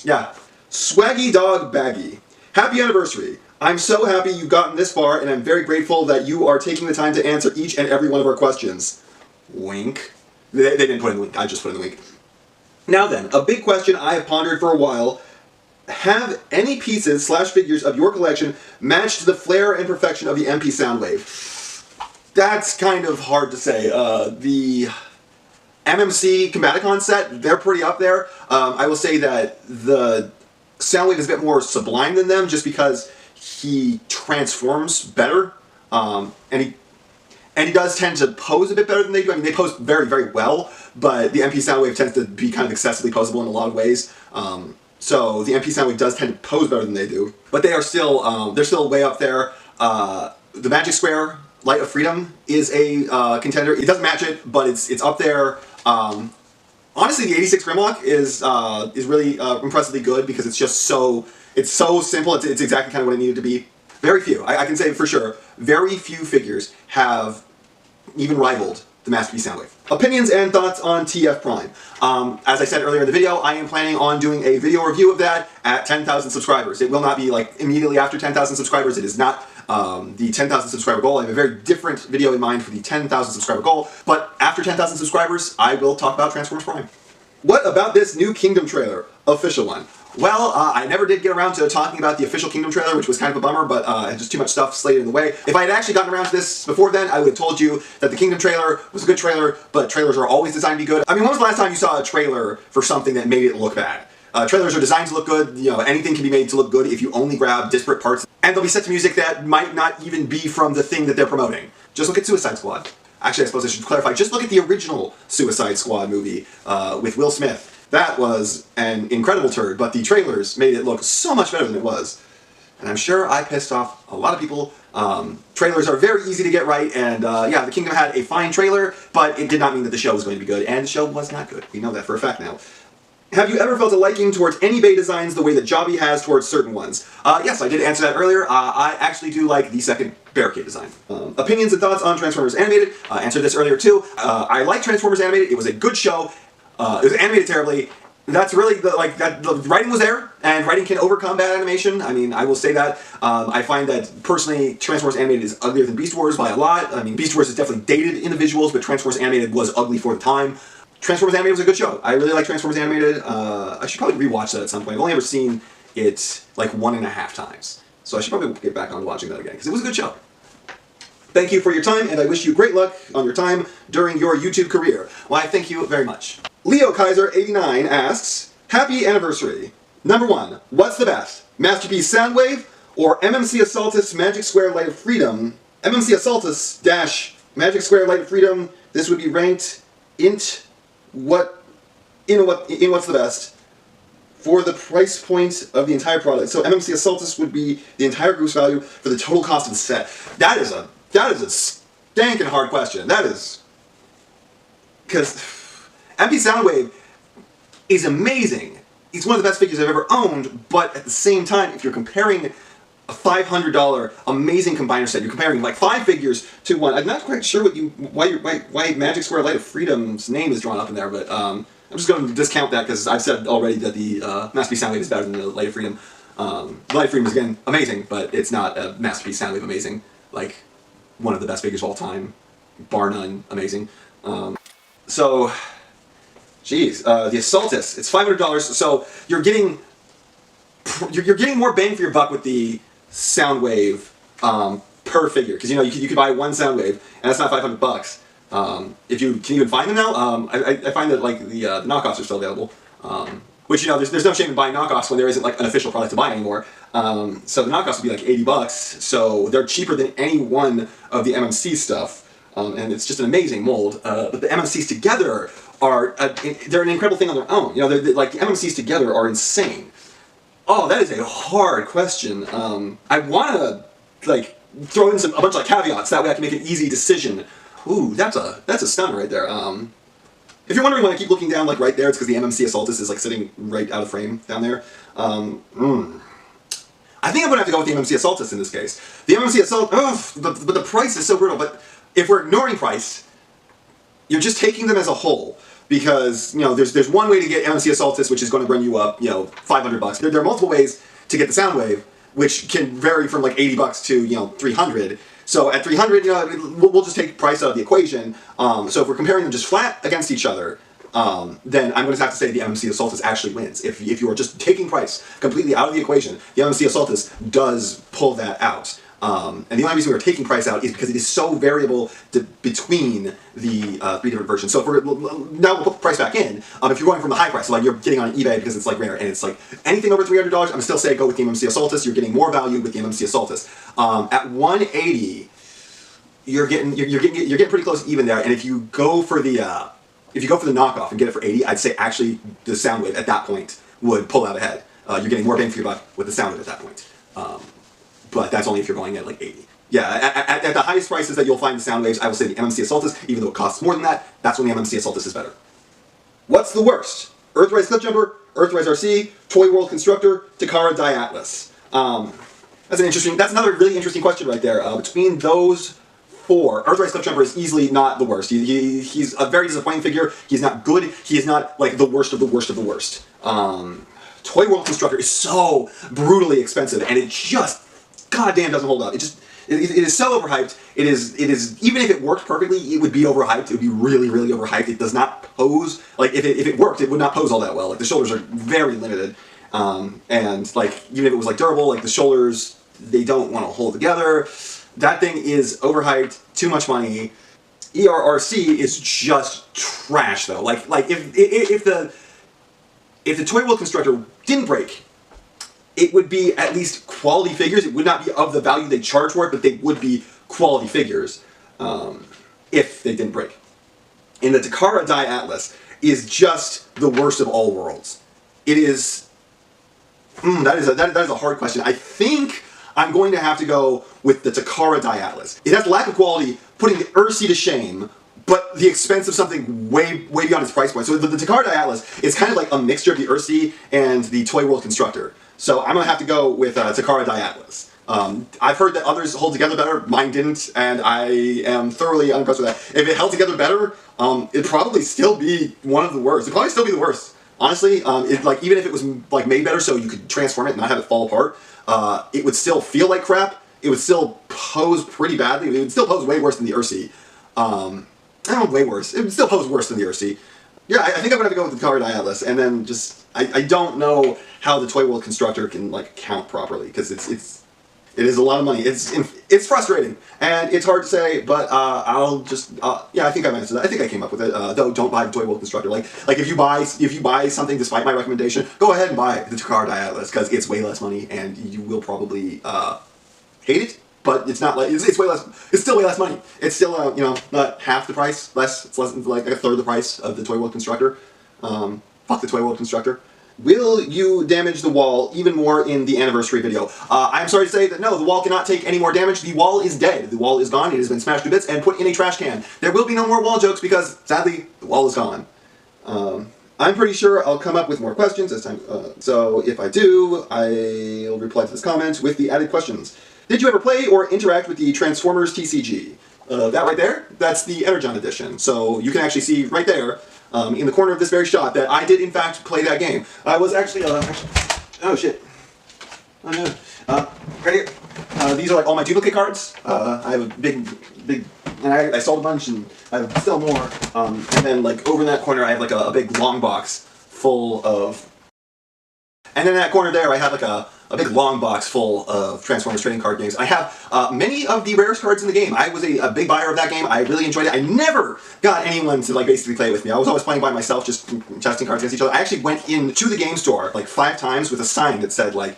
Yeah. Swaggydogbaggy. Happy anniversary. I'm so happy you've gotten this far, and I'm very grateful that you are taking the time to answer each and every one of our questions. Wink. They didn't put in the wink, I just put in the wink. Now then, a big question I have pondered for a while. Have any pieces / figures of your collection matched the flair and perfection of the MP Soundwave? That's kind of hard to say. The MMC Combaticon set, they're pretty up there. I will say that the Soundwave is a bit more sublime than them, just because he transforms better, and he does tend to pose a bit better than they do. I mean, they pose very, very well, but the MP Soundwave tends to be kind of excessively posable in a lot of ways. So the MP Soundwave does tend to pose better than they do, but they are still they're still way up there. The Magic Square Light of Freedom is a contender. It doesn't match it, but it's up there. Honestly, the 86 Grimlock is really impressively good, because it's just so simple. It's exactly kind of what it needed to be. Very few, I can say for sure, very few figures have even rivaled the Masterpiece Soundwave. Opinions and thoughts on TF Prime. As I said earlier in the video, I am planning on doing a video review of that at 10,000 subscribers. It will not be like immediately after 10,000 subscribers. It is not the 10,000 subscriber goal. I have a very different video in mind for the 10,000 subscriber goal, but after 10,000 subscribers, I will talk about Transformers Prime. What about this new Kingdom trailer? Official one. Well, I never did get around to talking about the official Kingdom trailer, which was kind of a bummer, but just too much stuff slated in the way. If I had actually gotten around to this before then, I would have told you that the Kingdom trailer was a good trailer, but trailers are always designed to be good. I mean, when was the last time you saw a trailer for something that made it look bad? Trailers are designed to look good. You know, anything can be made to look good if you only grab disparate parts, and they'll be set to music that might not even be from the thing that they're promoting. Just look at Suicide Squad. Actually, I suppose I should clarify. Just look at the original Suicide Squad movie with Will Smith. That was an incredible turd, but the trailers made it look so much better than it was. And I'm sure I pissed off a lot of people. Trailers are very easy to get right, and yeah, the Kingdom had a fine trailer, but it did not mean that the show was going to be good, and the show was not good. We know that for a fact now. Have you ever felt a liking towards any Bay designs the way that Jobby has towards certain ones? Yes, I did answer that earlier. I actually do like the second Barricade design. Opinions and thoughts on Transformers Animated? I answered this earlier too. I like Transformers Animated. It was a good show. It was animated terribly. That's really, the writing was there, and writing can overcome bad animation. I mean, I will say that. I find that, personally, Transformers Animated is uglier than Beast Wars by a lot. I mean, Beast Wars is definitely dated in the visuals, but Transformers Animated was ugly for the time. Transformers Animated was a good show. I really like Transformers Animated. I should probably rewatch that at some point. I've only ever seen it like 1.5 times. So I should probably get back on watching that again, because it was a good show. Thank you for your time, and I wish you great luck on your time during your YouTube career. Well, I thank you very much. LioKaiser89 asks, happy anniversary. Number 1, what's the best? Masterpiece Soundwave or MMC Assaultus Magic Square Light of Freedom? MMC Assaultus - Magic Square Light of Freedom. This would be ranked int what's the best for the price point of the entire product. So MMC Assaultus would be the entire gross value for the total cost of the set. That is a stankin' hard question. That is, because MP Soundwave is amazing. It's one of the best figures I've ever owned, but at the same time, if you're comparing a $500 amazing combiner set, you're comparing like 5 figures to one. I'm not quite sure why Magic Square Light of Freedom's name is drawn up in there, but I'm just going to discount that because I've said already that the Masterpiece Soundwave is better than the Light of Freedom. The Light of Freedom is, again, amazing, but it's not a Masterpiece Soundwave amazing. Like, one of the best figures of all time, bar none, amazing. So, geez, the Assaultus, it's $500, so you're getting more bang for your buck with the Soundwave per figure, because you know you could buy one Soundwave, and that's not $500. If you can even find them now, I find that like the knockoffs are still available. Which, you know, there's no shame in buying knockoffs when there isn't like an official product to buy anymore. So the knockoffs would be like $80, so they're cheaper than any one of the MMC stuff, and it's just an amazing mold. But the MMCs together are they're an incredible thing on their own. You know, like the MMCs together are insane. Oh, that is a hard question. I want to like throw in a bunch of like caveats, that way I can make an easy decision. Ooh, that's a stun right there. If you're wondering why I keep looking down like right there, it's because the MMC Assaultus is like sitting right out of frame down there. I think I'm gonna have to go with the MMC Assaultus in this case. The MMC Assault, but the price is so brutal. But if we're ignoring price, you're just taking them as a whole. Because, you know, there's one way to get MMC Assaultus, which is going to bring you up, you know, $500. There are multiple ways to get the Soundwave, which can vary from like $80 to, you know, $300. So at $300, you know, we'll just take price out of the equation. So if we're comparing them just flat against each other, then I'm going to have to say the MMC Assaultus actually wins. If you are just taking price completely out of the equation, the MMC Assaultus does pull that out. And the only reason we're taking price out is because it is so variable between the 3 different versions. So if now we'll put the price back in. If you're going from the high price, so like you're getting on eBay because it's like rare, and it's like anything over $300, I'm gonna still say go with the MMC Assaultus. You're getting more value with the MMC Assaultus. At $180, you're getting pretty close even there. And if you go for the knockoff and get it for $80, I'd say actually the Soundwave at that point would pull out ahead. You're getting more bang for your buck with the Soundwave at that point. But that's only if you're going at like 80. Yeah, at the highest prices that you'll find the Soundwaves, I will say the MMC Assaultus, even though it costs more than that, that's when the MMC Assaultus is better. What's the worst? Earthrise Cliffjumper, Earthrise RC, Toy World Constructor, Takara Diatlas. That's another really interesting question right there. Between those four, Earthrise Cliffjumper is easily not the worst. He's a very disappointing figure. He's not good. He is not like the worst of the worst of the worst. Toy World Constructor is so brutally expensive, and it just goddamn doesn't hold up. It is so overhyped. It is even if it worked perfectly, it would be overhyped. It would be really, really overhyped. It does not pose like if it worked, it would not pose all that well. Like the shoulders are very limited, and like even if it was like durable, like the shoulders they don't want to hold together. That thing is overhyped. Too much money. ERRC is just trash though. Like if the Toy World Constructor didn't break, it would be at least quality figures. It would not be of the value they charge for it, but they would be quality figures if they didn't break. And the Takara Diatlas is just the worst of all worlds. It is... that is a hard question. I think I'm going to have to go with the Takara Diatlas. It has lack of quality, putting the Ursi to shame, but the expense of something way beyond its price point. So the Takara Diatlas is kind of like a mixture of the Ursi and the Toy World Constructor. So I'm going to have to go with Takara Diatlas. I've heard that others hold together better. Mine didn't, and I am thoroughly unimpressed with that. If it held together better, it'd probably still be one of the worst. It'd probably still be the worst. Honestly, even if it was like made better so you could transform it and not have it fall apart, it would still feel like crap. It would still pose pretty badly. It would still pose way worse than the Ursi. Way worse. It would still pose worse than the Ursi. Yeah, I think I'm gonna have to go with the Takara Diatlas, and then just I don't know how the Toy World Constructor can like count properly because it is a lot of money. It's frustrating and it's hard to say, but I'll just yeah, I think I've answered that. I think I came up with it. Though don't buy the Toy World Constructor. Like if you buy something despite my recommendation, go ahead and buy the Takara Diatlas because it's way less money and you will probably hate it. But it's not like it's way less. It's still way less money. It's still not half the price. Less. It's less than like a third the price of the Toy World Constructor. Fuck the Toy World Constructor. Will you damage the wall even more in the anniversary video? I'm sorry to say that no, the wall cannot take any more damage. The wall is dead. The wall is gone. It has been smashed to bits and put in a trash can. There will be no more wall jokes because sadly the wall is gone. I'm pretty sure I'll come up with more questions this time. So if I do, I'll reply to this comment with the added questions. Did you ever play or interact with the Transformers TCG? That right there, that's the Energon edition. So you can actually see right there, in the corner of this very shot, that I did in fact play that game. I was actually, oh shit. Oh no. Right here. These are like all my duplicate cards. I have a big, and I sold a bunch and I have still more. And then like over in that corner I have like a big long box full of, and then in that corner there I have like a big long box full of Transformers trading card games. I have many of the rarest cards in the game. I was a big buyer of that game. I really enjoyed it. I never got anyone to like basically play with me. I was always playing by myself, just testing cards against each other. I actually went into the game store like 5 times with a sign that said like,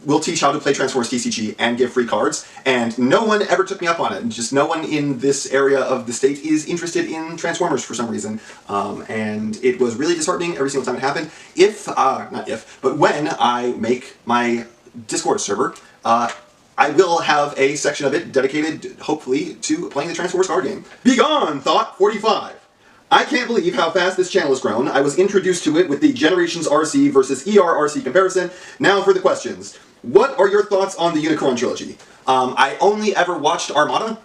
we'll teach how to play Transformers TCG and give free cards, and no one ever took me up on it. Just no one in this area of the state is interested in Transformers for some reason, and it was really disheartening every single time it happened. Not if, but when I make my Discord server, I will have a section of it dedicated, hopefully, to playing the Transformers card game. Begone, Thought 45! I can't believe how fast this channel has grown. I was introduced to it with the Generations RC versus ER-RC comparison. Now for the questions. What are your thoughts on the Unicron trilogy? I only ever watched Armada.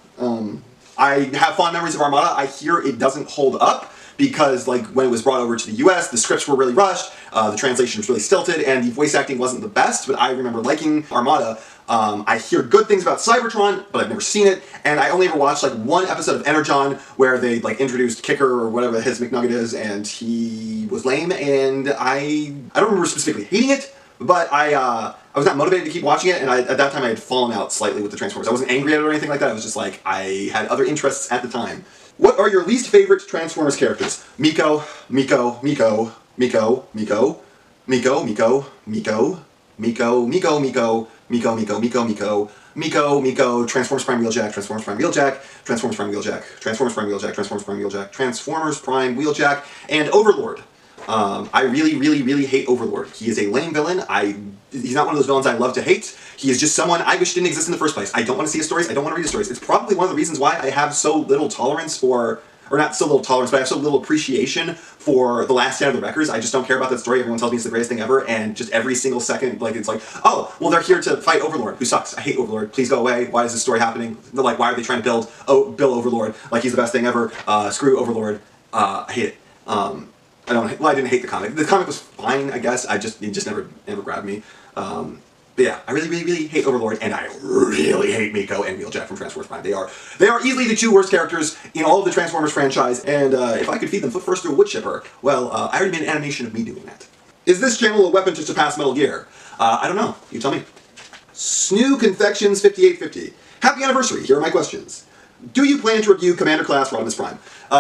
I have fond memories of Armada. I hear it doesn't hold up because, like, when it was brought over to the US, the scripts were really rushed, the translation was really stilted, and the voice acting wasn't the best, but I remember liking Armada. I hear good things about Cybertron, but I've never seen it, and I only ever watched, like, one episode of Energon where they, like, introduced Kicker or whatever his McNugget is, and he was lame, and I don't remember specifically hating it, but I was not motivated to keep watching it, and at that time I had fallen out slightly with the Transformers. I wasn't angry at it or anything like that, I was just like, I had other interests at the time. What are your least favorite Transformers characters? Miko, Miko, Miko, Miko, Miko, Miko, Miko, Miko, Miko, Miko, Miko, Miko, Miko, Miko, Miko, Miko, Miko, Transformers Prime Wheeljack, Transformers Prime Wheeljack, Transformers Prime Wheeljack, Transformers Prime Wheeljack, Transformers Prime Wheeljack, Transformers Prime Wheeljack, and Overlord. I really hate Overlord. He is a lame villain. He's not one of those villains I love to hate. He is just someone I wish didn't exist in the first place. I don't want to see his stories. I don't want to read his stories. It's probably one of the reasons why I have so little tolerance for, or not so little tolerance, but I have so little appreciation for The Last Stand of the Wreckers. I just don't care about that story. Everyone tells me it's the greatest thing ever, and just every single second, like, it's like, oh, well, they're here to fight Overlord, who sucks. I hate Overlord. Please go away. Why is this story happening? Like, why are they trying to build Overlord like he's the best thing ever? Screw Overlord. I hate it. I didn't hate the comic. The comic was fine, I guess. It just never grabbed me. But yeah, I really hate Overlord, and I really hate Miko and Wheeljack from Transformers Prime. They are easily the two worst characters in all of the Transformers franchise, and if I could feed them foot first to a wood chipper, well, I already made an animation of me doing that. Is this channel a weapon to surpass Metal Gear? I don't know. You tell me. Snoo Confections 5850. Happy anniversary. Here are my questions. Do you plan to review Commander Class Rodimus Prime?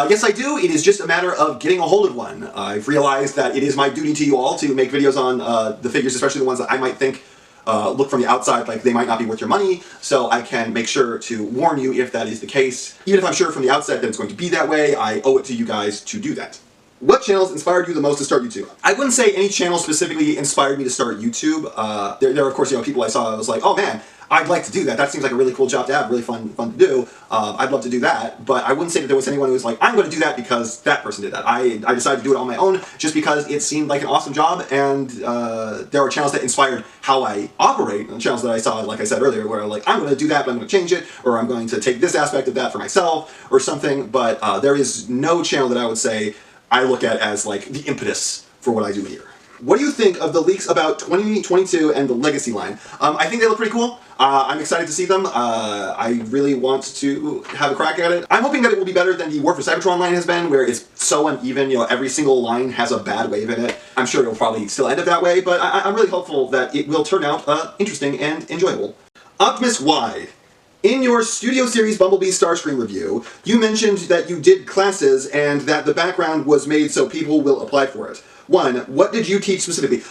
Yes, I do. It is just a matter of getting a hold of one. I've realized that it is my duty to you all to make videos on the figures, especially the ones that I might think look from the outside like they might not be worth your money, so I can make sure to warn you if that is the case. Even if I'm sure from the outset that it's going to be that way, I owe it to you guys to do that. What channels inspired you the most to start YouTube? I wouldn't say any channel specifically inspired me to start YouTube. There are, of course, people I saw, I was like, oh man, I'd like to do that. That seems like a really cool job to have, really fun to do. I'd love to do that, but I wouldn't say that there was anyone who was like, I'm going to do that because that person did that. I decided to do it on my own just because it seemed like an awesome job, and there are channels that inspired how I operate, and channels that I saw, like I said earlier, where like, I'm going to do that, but I'm going to change it, or I'm going to take this aspect of that for myself, or something, but there is no channel that I would say I look at as like the impetus for what I do here. What do you think of the leaks about 2022 and the Legacy line? I think they look pretty cool. I'm excited to see them. I really want to have a crack at it. I'm hoping that it will be better than the War for Cybertron line has been, where it's so uneven, every single line has a bad wave in it. I'm sure it'll probably still end up that way, but I'm really hopeful that it will turn out interesting and enjoyable. Optimus Y. In your Studio Series Bumblebee Starscream review, you mentioned that you did classes and that the background was made so people will apply for it. 1, what did you teach specifically?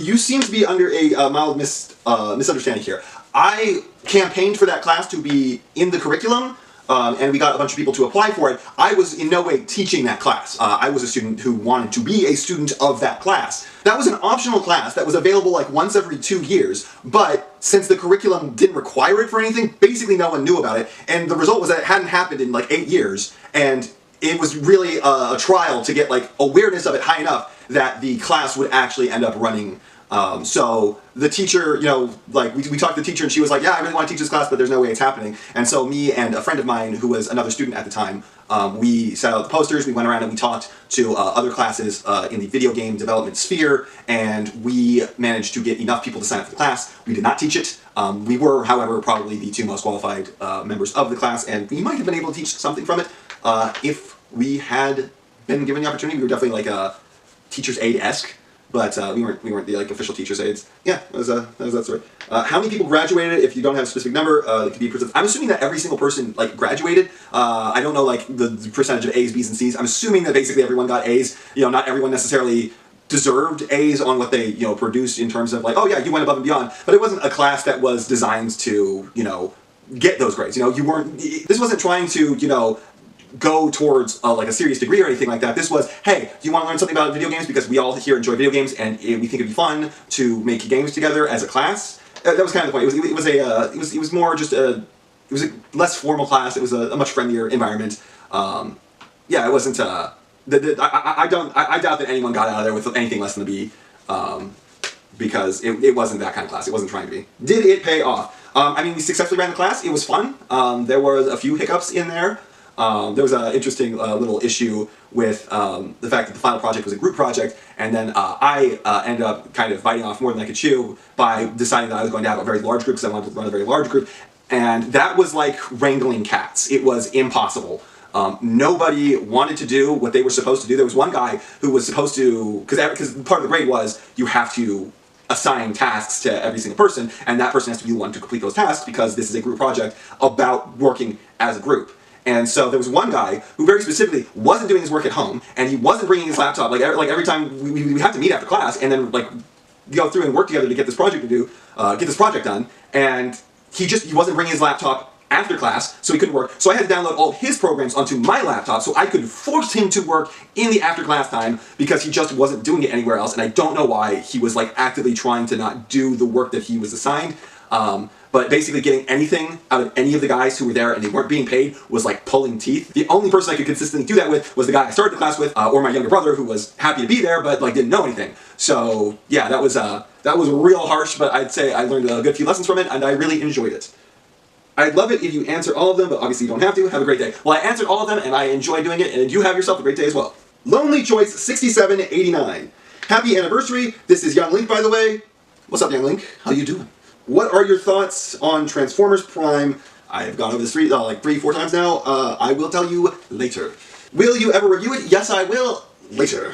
You seem to be under a mild misunderstanding here. I campaigned for that class to be in the curriculum, and we got a bunch of people to apply for it. I was in no way teaching that class. I was a student who wanted to be a student of that class. That was an optional class that was available like once every 2 years, but since the curriculum didn't require it for anything, basically no one knew about it, and the result was that it hadn't happened in like 8 years, and it was really a trial to get like awareness of it high enough that the class would actually end up running. So the teacher, like we talked to the teacher and she was like, yeah, I really want to teach this class, but there's no way it's happening. And so me and a friend of mine who was another student at the time, we set out the posters, we went around and we talked to other classes in the video game development sphere, and we managed to get enough people to sign up for the class. We did not teach it. We were, however, probably the 2 most qualified members of the class, and we might have been able to teach something from it if we had been given the opportunity. We were definitely like a teacher's aide-esque, but we weren't the like official teacher's aides. Yeah, that was that story. How many people graduated? If you don't have a specific number, it could be a percentage. I'm assuming that every single person like graduated. I don't know like the percentage of A's, B's, and C's. I'm assuming that basically everyone got A's. Not everyone necessarily deserved A's on what they produced in terms of like, oh yeah, you went above and beyond. But it wasn't a class that was designed to get those grades. You weren't. This wasn't trying to go towards like a serious degree or anything like that. This was, hey, do you want to learn something about video games? Because we all here enjoy video games, and we think it'd be fun to make games together as a class. That was kind of the point. It was more just it was a less formal class. It was a much friendlier environment. Yeah, it wasn't. I doubt that anyone got out of there with anything less than a B, because it wasn't that kind of class. It wasn't trying to be. Did it pay off? I mean, we successfully ran the class. It was fun. There was a few hiccups in there. There was an interesting little issue with the fact that the final project was a group project, and then I ended up kind of biting off more than I could chew by deciding that I was going to have a very large group because I wanted to run a very large group, and that was like wrangling cats. It was impossible. Nobody wanted to do what they were supposed to do. There was one guy who was supposed to, because part of the grade was you have to assign tasks to every single person, and that person has to be the one to complete those tasks because this is a group project about working as a group. And so there was one guy who very specifically wasn't doing his work at home, and he wasn't bringing his laptop. Like every time we have to meet after class, and then like go through and work together to get this project done, and he wasn't bringing his laptop after class, so he couldn't work. So I had to download all of his programs onto my laptop so I could force him to work in the after class time because he just wasn't doing it anywhere else, and I don't know why. He was like actively trying to not do the work that he was assigned. But basically getting anything out of any of the guys who were there and they weren't being paid was like pulling teeth. The only person I could consistently do that with was the guy I started the class with, or my younger brother who was happy to be there but like didn't know anything. So yeah, that was real harsh, but I'd say I learned a good few lessons from it and I really enjoyed it. I'd love it if you answer all of them, but obviously you don't have to. Have a great day. Well, I answered all of them and I enjoyed doing it, and you have yourself a great day as well. Lonely Choice 6789. Happy anniversary. This is Younglinc, by the way. What's up, Younglinc? How you doing? What are your thoughts on Transformers Prime? I have gone over this like 3-4 times now. I will tell you later. Will you ever review it? Yes, I will. Later.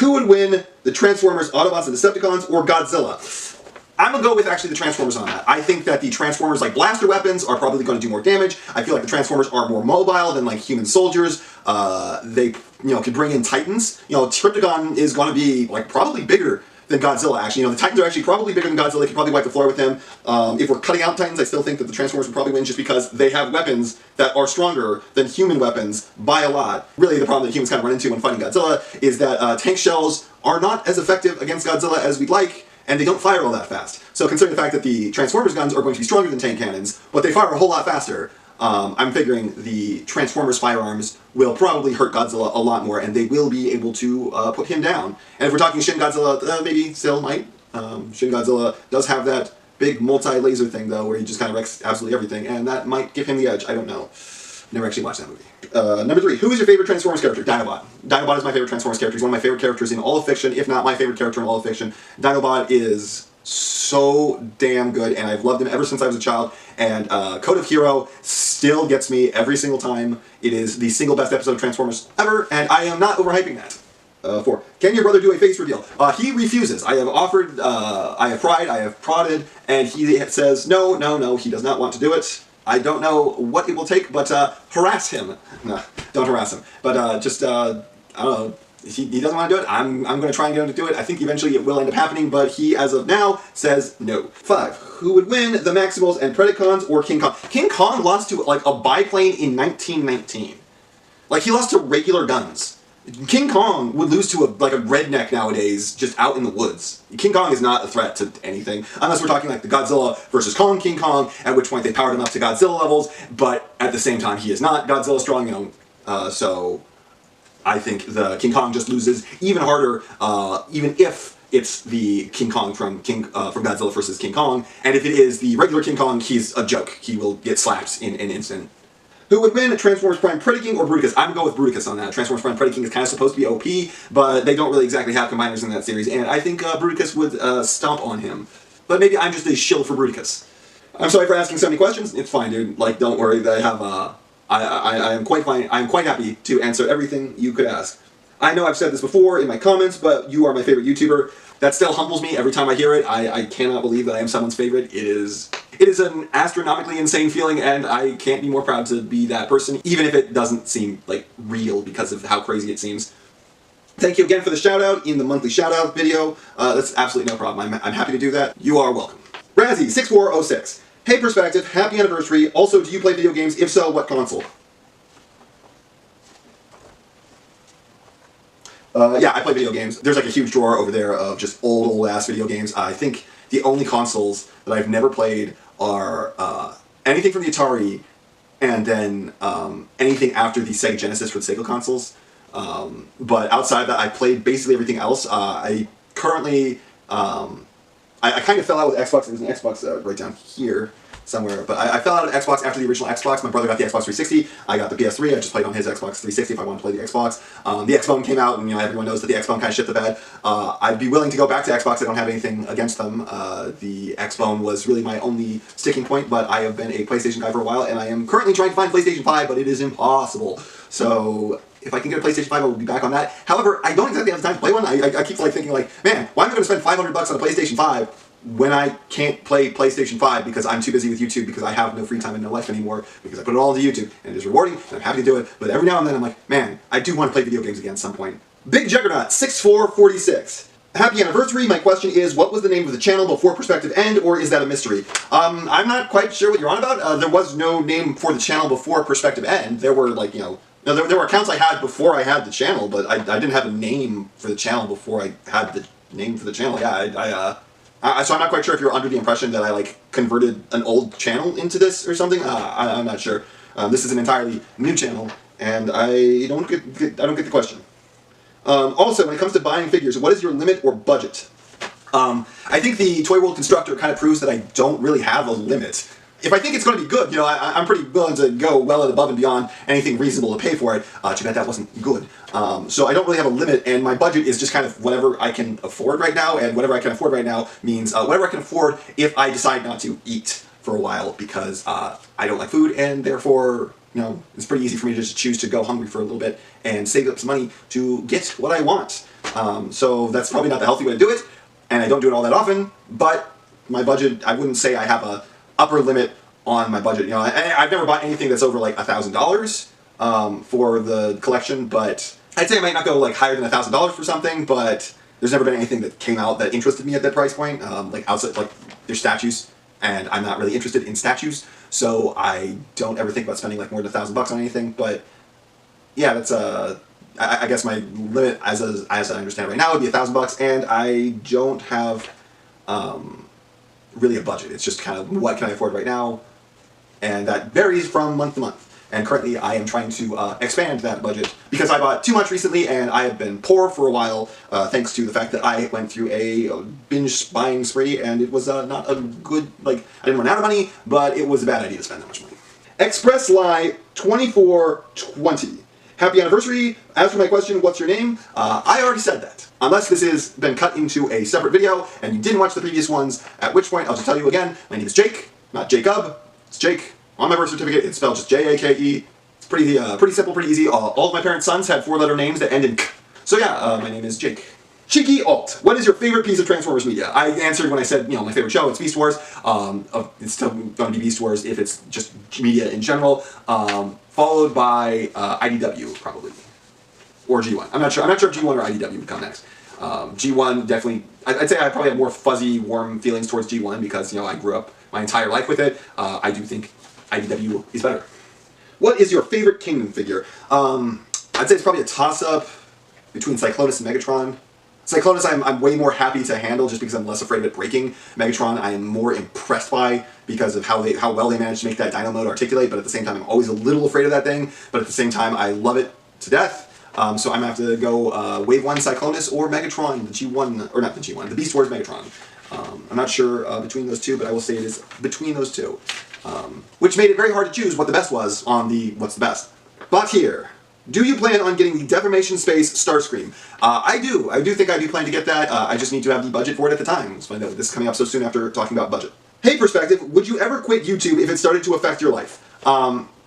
Who would win, the Transformers, Autobots, and Decepticons, or Godzilla? I'm gonna go with actually the Transformers on that. I think that the Transformers like blaster weapons are probably gonna do more damage. I feel like the Transformers are more mobile than like human soldiers. They can bring in Titans. Trypticon is gonna be like probably bigger than Godzilla, actually. The Titans are actually probably bigger than Godzilla. They could probably wipe the floor with him. If we're cutting out Titans, I still think that the Transformers would probably win just because they have weapons that are stronger than human weapons by a lot. Really, the problem that humans kind of run into when fighting Godzilla is that tank shells are not as effective against Godzilla as we'd like, and they don't fire all that fast. So considering the fact that the Transformers guns are going to be stronger than tank cannons, but they fire a whole lot faster, I'm figuring the Transformers firearms will probably hurt Godzilla a lot more, and they will be able to put him down. And if we're talking Shin Godzilla, maybe still might. Shin Godzilla does have that big multi-laser thing, though, where he just kind of wrecks absolutely everything, and that might give him the edge. I don't know. Never actually watched that movie. Number 3, who is your favorite Transformers character? Dinobot. Dinobot is my favorite Transformers character. He's one of my favorite characters in all of fiction, if not my favorite character in all of fiction. Dinobot is so damn good, and I've loved him ever since I was a child, and Code of Hero still gets me every single time. It is the single best episode of Transformers ever, and I am not overhyping that. 4, can your brother do a face reveal? He refuses. I have offered, I have tried, I have prodded, and he says no, he does not want to do it. I don't know what it will take, but harass him. No, don't harass him. But just, I don't know. He doesn't want to do it. I'm going to try and get him to do it. I think eventually it will end up happening, but he, as of now, says no. 5. Who would win, the Maximals and Predacons or King Kong? King Kong lost to like a biplane in 1919. Like, he lost to regular guns. King Kong would lose to a redneck nowadays, just out in the woods. King Kong is not a threat to anything, unless we're talking like the Godzilla versus King Kong, at which point they powered him up to Godzilla levels, but at the same time he is not Godzilla strong, so I think the King Kong just loses even harder, even if it's the King Kong from Godzilla versus King Kong, and if it is the regular King Kong, he's a joke. He will get slapped in an instant. Who would win, Transformers Prime Predaking or Bruticus? I'm going to go with Bruticus on that. Transformers Prime Predaking is kind of supposed to be OP, but they don't really exactly have combiners in that series, and I think Bruticus would stomp on him. But maybe I'm just a shill for Bruticus. I'm sorry for asking so many questions. It's fine, dude. Like, don't worry. I have, I am quite fine. I'm quite happy to answer everything you could ask. I know I've said this before in my comments, but you are my favorite YouTuber. That still humbles me every time I hear it. I cannot believe that I am someone's favorite. It is an astronomically insane feeling, and I can't be more proud to be that person, even if it doesn't seem like real because of how crazy it seems. Thank you again for the shout out in the monthly shout out video. That's absolutely no problem. I'm happy to do that. You are welcome. Razzie6406. Hey Perspective, happy anniversary. Also, do you play video games? If so, what console? Yeah, I play video games. There's like a huge drawer over there of just old ass video games. I think The only consoles that I've never played are anything from the Atari, and then anything after the Sega Genesis for the Sega consoles. But outside of that, I played basically everything else. I currently, I kind of fell out with Xbox. There's an Xbox right down here somewhere. But I fell out of Xbox after the original Xbox. My brother got the Xbox 360. I got the PS3. I just played on his Xbox 360 if I wanted to play the Xbox. The Xbone came out, and everyone knows that the Xbone kind of shit the bed. I'd be willing to go back to Xbox. I don't have anything against them. The Xbone was really my only sticking point, but I have been a PlayStation guy for a while, and I am currently trying to find PlayStation 5, but it is impossible. So if I can get a PlayStation 5, I will be back on that. However, I don't exactly have the time to play one. I keep thinking man, why am I going to spend $500 on a PlayStation 5 when I can't play PlayStation 5 because I'm too busy with YouTube, because I have no free time and no life anymore, because I put it all into YouTube, and it is rewarding, and I'm happy to do it, but every now and then I'm like, man, I do want to play video games again at some point. Big Juggernaut 6446. Happy anniversary. My question is, what was the name of the channel before PerspectiveEnd, or is that a mystery? I'm not quite sure what you're on about. There was no name for the channel before PerspectiveEnd. There were there were accounts I had before I had the channel, but I didn't have a name for the channel before I had the name for the channel. Yeah, so I'm not quite sure if you're under the impression that I converted an old channel into this or something. I'm not sure. This is an entirely new channel, and I don't get the question. Also, when it comes to buying figures, what is your limit or budget? I think the Toy World Constructor kind of proves that I don't really have a limit. If I think it's going to be good, I'm pretty willing to go well and above and beyond anything reasonable to pay for it. Too bad that wasn't good. So I don't really have a limit, and my budget is just kind of whatever I can afford right now, and whatever I can afford right now means whatever I can afford if I decide not to eat for a while, because I don't like food, and therefore, it's pretty easy for me to just choose to go hungry for a little bit and save up some money to get what I want. So that's probably not the healthy way to do it, and I don't do it all that often, but my budget, I wouldn't say I have a upper limit on my budget. I've never bought anything that's over $1,000 for the collection, but I'd say I might not go higher than $1,000 for something, but there's never been anything that came out that interested me at that price point. Outside, there's statues, and I'm not really interested in statues, so I don't ever think about spending more than $1,000 on anything. But yeah, that's I guess my limit as I understand it right now would be $1,000, and I don't have really a budget. It's just kind of what can I afford right now, and that varies from month to month. And currently I am trying to expand that budget because I bought too much recently, and I have been poor for a while thanks to the fact that I went through a binge buying spree, and it was not a good, I didn't run out of money, but it was a bad idea to spend that much money. Express Lie 2420. Happy anniversary. As for my question, what's your name? I already said that. Unless this has been cut into a separate video and you didn't watch the previous ones, at which point I'll just tell you again, my name is Jake, not Jacob. It's Jake. On my birth certificate, it's spelled just J-A-K-E. It's pretty simple, pretty easy. All of my parents' sons had 4-letter names that end in K. So yeah, my name is Jake. Cheeky Alt, what is your favorite piece of Transformers media? I answered when I said, my favorite show, it's Beast Wars. It's still going to be Beast Wars if it's just media in general. Followed by IDW, probably. Or G1. I'm not sure if G1 or IDW would come next. G1 definitely, I'd say I probably have more fuzzy, warm feelings towards G1 because, I grew up my entire life with it. I do think IDW is better. What is your favorite Kingdom figure? I'd say it's probably a toss-up between Cyclonus and Megatron. Cyclonus I'm way more happy to handle just because I'm less afraid of it breaking. Megatron I am more impressed by because of how well they managed to make that Dino mode articulate, but at the same time I'm always a little afraid of that thing, but at the same time I love it to death. So I'm going to have to go Wave 1 Cyclonus or Megatron, the G1, or not the G1, the Beast Wars Megatron. I'm not sure between those two, but I will say it is between those two. Which made it very hard to choose what the best was on the what's the best. Botthere, do you plan on getting the Deformation Space Starscream? I do. I do think I do plan to get that. I just need to have the budget for it at the time. That's why this is coming up so soon after talking about budget. Hey, Perspective, would you ever quit YouTube if it started to affect your life?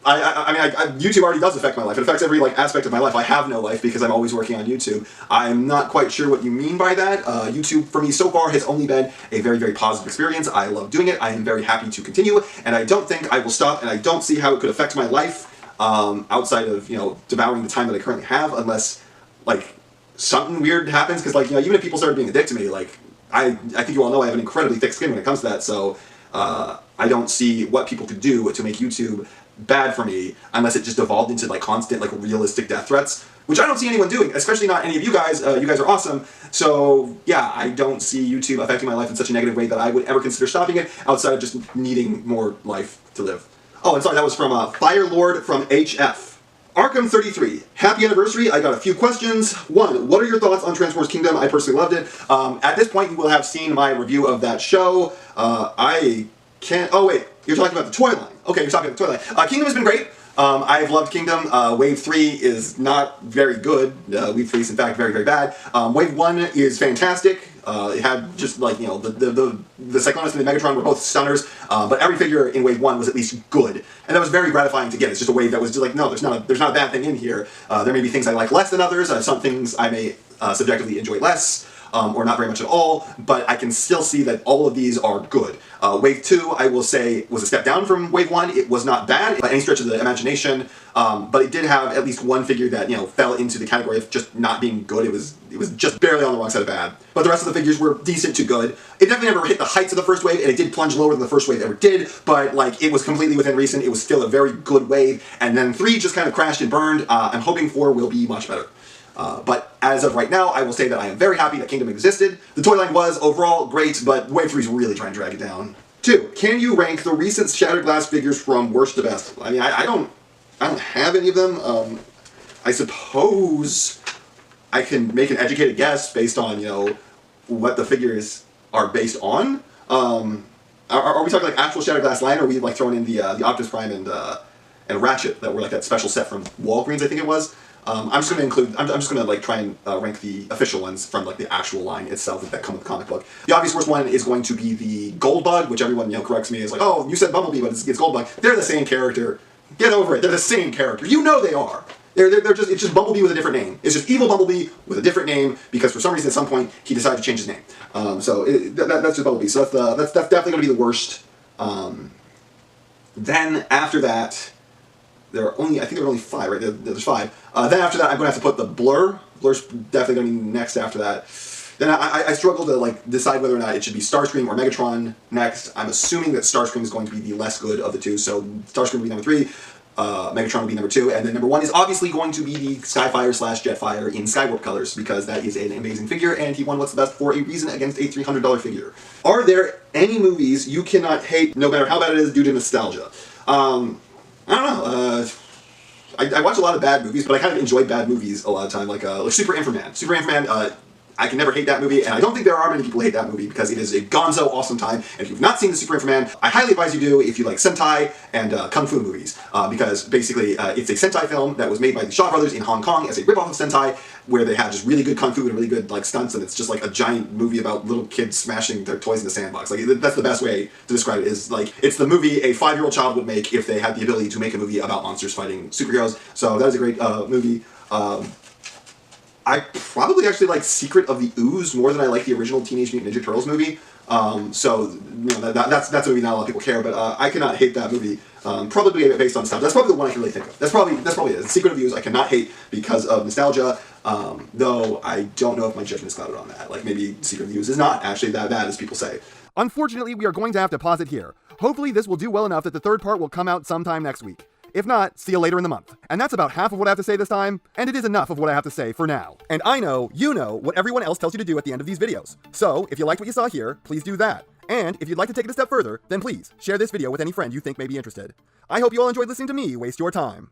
YouTube already does affect my life. It affects every aspect of my life. I have no life because I'm always working on YouTube. I'm not quite sure what you mean by that. YouTube for me so far has only been a very, very positive experience. I love doing it. I am very happy to continue, and I don't think I will stop, and I don't see how it could affect my life outside of devouring the time that I currently have, unless something weird happens. Because even if people started being a dick to me, I think you all know I have an incredibly thick skin when it comes to that. So I don't see what people could do to make YouTube bad for me unless it just evolved into like constant, like realistic death threats, which I don't see anyone doing, especially not any of you guys. You guys are awesome. So yeah, I don't see YouTube affecting my life in such a negative way that I would ever consider stopping it outside of just needing more life to live. Oh, and sorry, that was from FireLordfromHF. Arkham 33, happy anniversary. I got a few questions. One, what are your thoughts on Transformers Kingdom? I personally loved it. At this point, you will have seen my review of that show. I can't, oh wait, you're talking about the toy line. Okay, you're talking about the toy line. Kingdom has been great. I've loved Kingdom. Wave 3 is not very good. Wave 3 is in fact very, very bad. Wave 1 is fantastic. It had just like, you know, the Cyclonus and the Megatron were both stunners, but every figure in Wave 1 was at least good. And that was very gratifying to get. It's just a wave that was just like, no, there's not a bad thing in here. There may be things I like less than others, some things I may subjectively enjoy less, or not very much at all, but I can still see that all of these are good. Wave 2, I will say, was a step down from Wave 1. It was not bad by any stretch of the imagination, but it did have at least one figure that, you know, fell into the category of just not being good. It was just barely on the wrong side of bad. But the rest of the figures were decent to good. It definitely never hit the heights of the first wave, and it did plunge lower than the first wave ever did, but like it was completely within reason. It was still a very good wave, and then 3 just kind of crashed and burned. I'm hoping 4 will be much better. But as of right now, I will say that I am very happy that Kingdom existed. The toy line was overall great, but Wave 3 is really trying to drag it down. 2, can you rank the recent Shattered Glass figures from worst to best? I mean, I don't have any of them. I suppose I can make an educated guess based on, you know, what the figures are based on. Are we talking like actual Shattered Glass line, or are we like throwing in the Optimus Prime and Ratchet that were like that special set from Walgreens, I think it was? I'm just going to like try and rank the official ones from like the actual line itself that come with the comic book. The obvious worst one is going to be the Goldbug, which everyone, you know, corrects me as like, oh, you said Bumblebee, but it's Goldbug. They're the same character. Get over it. They're the same character. You know they are. They're just, it's just Bumblebee with a different name. It's just evil Bumblebee with a different name because for some reason at some point he decided to change his name. So that's just Bumblebee. So that's definitely going to be the worst. Then after that, I think there are only 5, right? There's 5. Then after that, I'm going to have to put the Blur. Blur's definitely going to be next after that. Then I struggle to like decide whether or not it should be Starscream or Megatron next. I'm assuming that Starscream is going to be the less good of the two, so Starscream will be number 3. Megatron will be number 2, and then number 1 is obviously going to be the Skyfire/Jetfire in Skywarp colors, because that is an amazing figure, and he won What's the Best for a reason against a $300 figure. Are there any movies you cannot hate, no matter how bad it is, due to nostalgia? I don't know. I watch a lot of bad movies, but I kind of enjoy bad movies a lot of time, like Super Inframan. Super Inframan, I can never hate that movie, and I don't think there are many people who hate that movie because it is a gonzo awesome time. And if you've not seen the Super Inframan, I highly advise you do if you like Sentai and Kung Fu movies, because basically it's a Sentai film that was made by the Shaw Brothers in Hong Kong as a ripoff of Sentai, where they have just really good Kung Fu and really good like stunts, and it's just like a giant movie about little kids smashing their toys in the sandbox. Like that's the best way to describe it. Is like it's the movie a 5-year-old child would make if they had the ability to make a movie about monsters fighting superheroes. So that is a great movie. I probably actually like Secret of the Ooze more than I like the original Teenage Mutant Ninja Turtles movie. So you know, that's a movie not a lot of people care, but I cannot hate that movie. Probably based on nostalgia. That's probably the one I can really think of. That's probably it. Secret of the Ooze I cannot hate because of nostalgia. Though I don't know if my judgment is clouded on that. Like maybe Secret of the Ooze is not actually that bad as people say. Unfortunately, we are going to have to pause it here. Hopefully this will do well enough that the third part will come out sometime next week. If not, see you later in the month. And that's about half of what I have to say this time, and it is enough of what I have to say for now. And I know, you know, what everyone else tells you to do at the end of these videos. So, if you liked what you saw here, please do that. And if you'd like to take it a step further, then please, share this video with any friend you think may be interested. I hope you all enjoyed listening to me waste your time.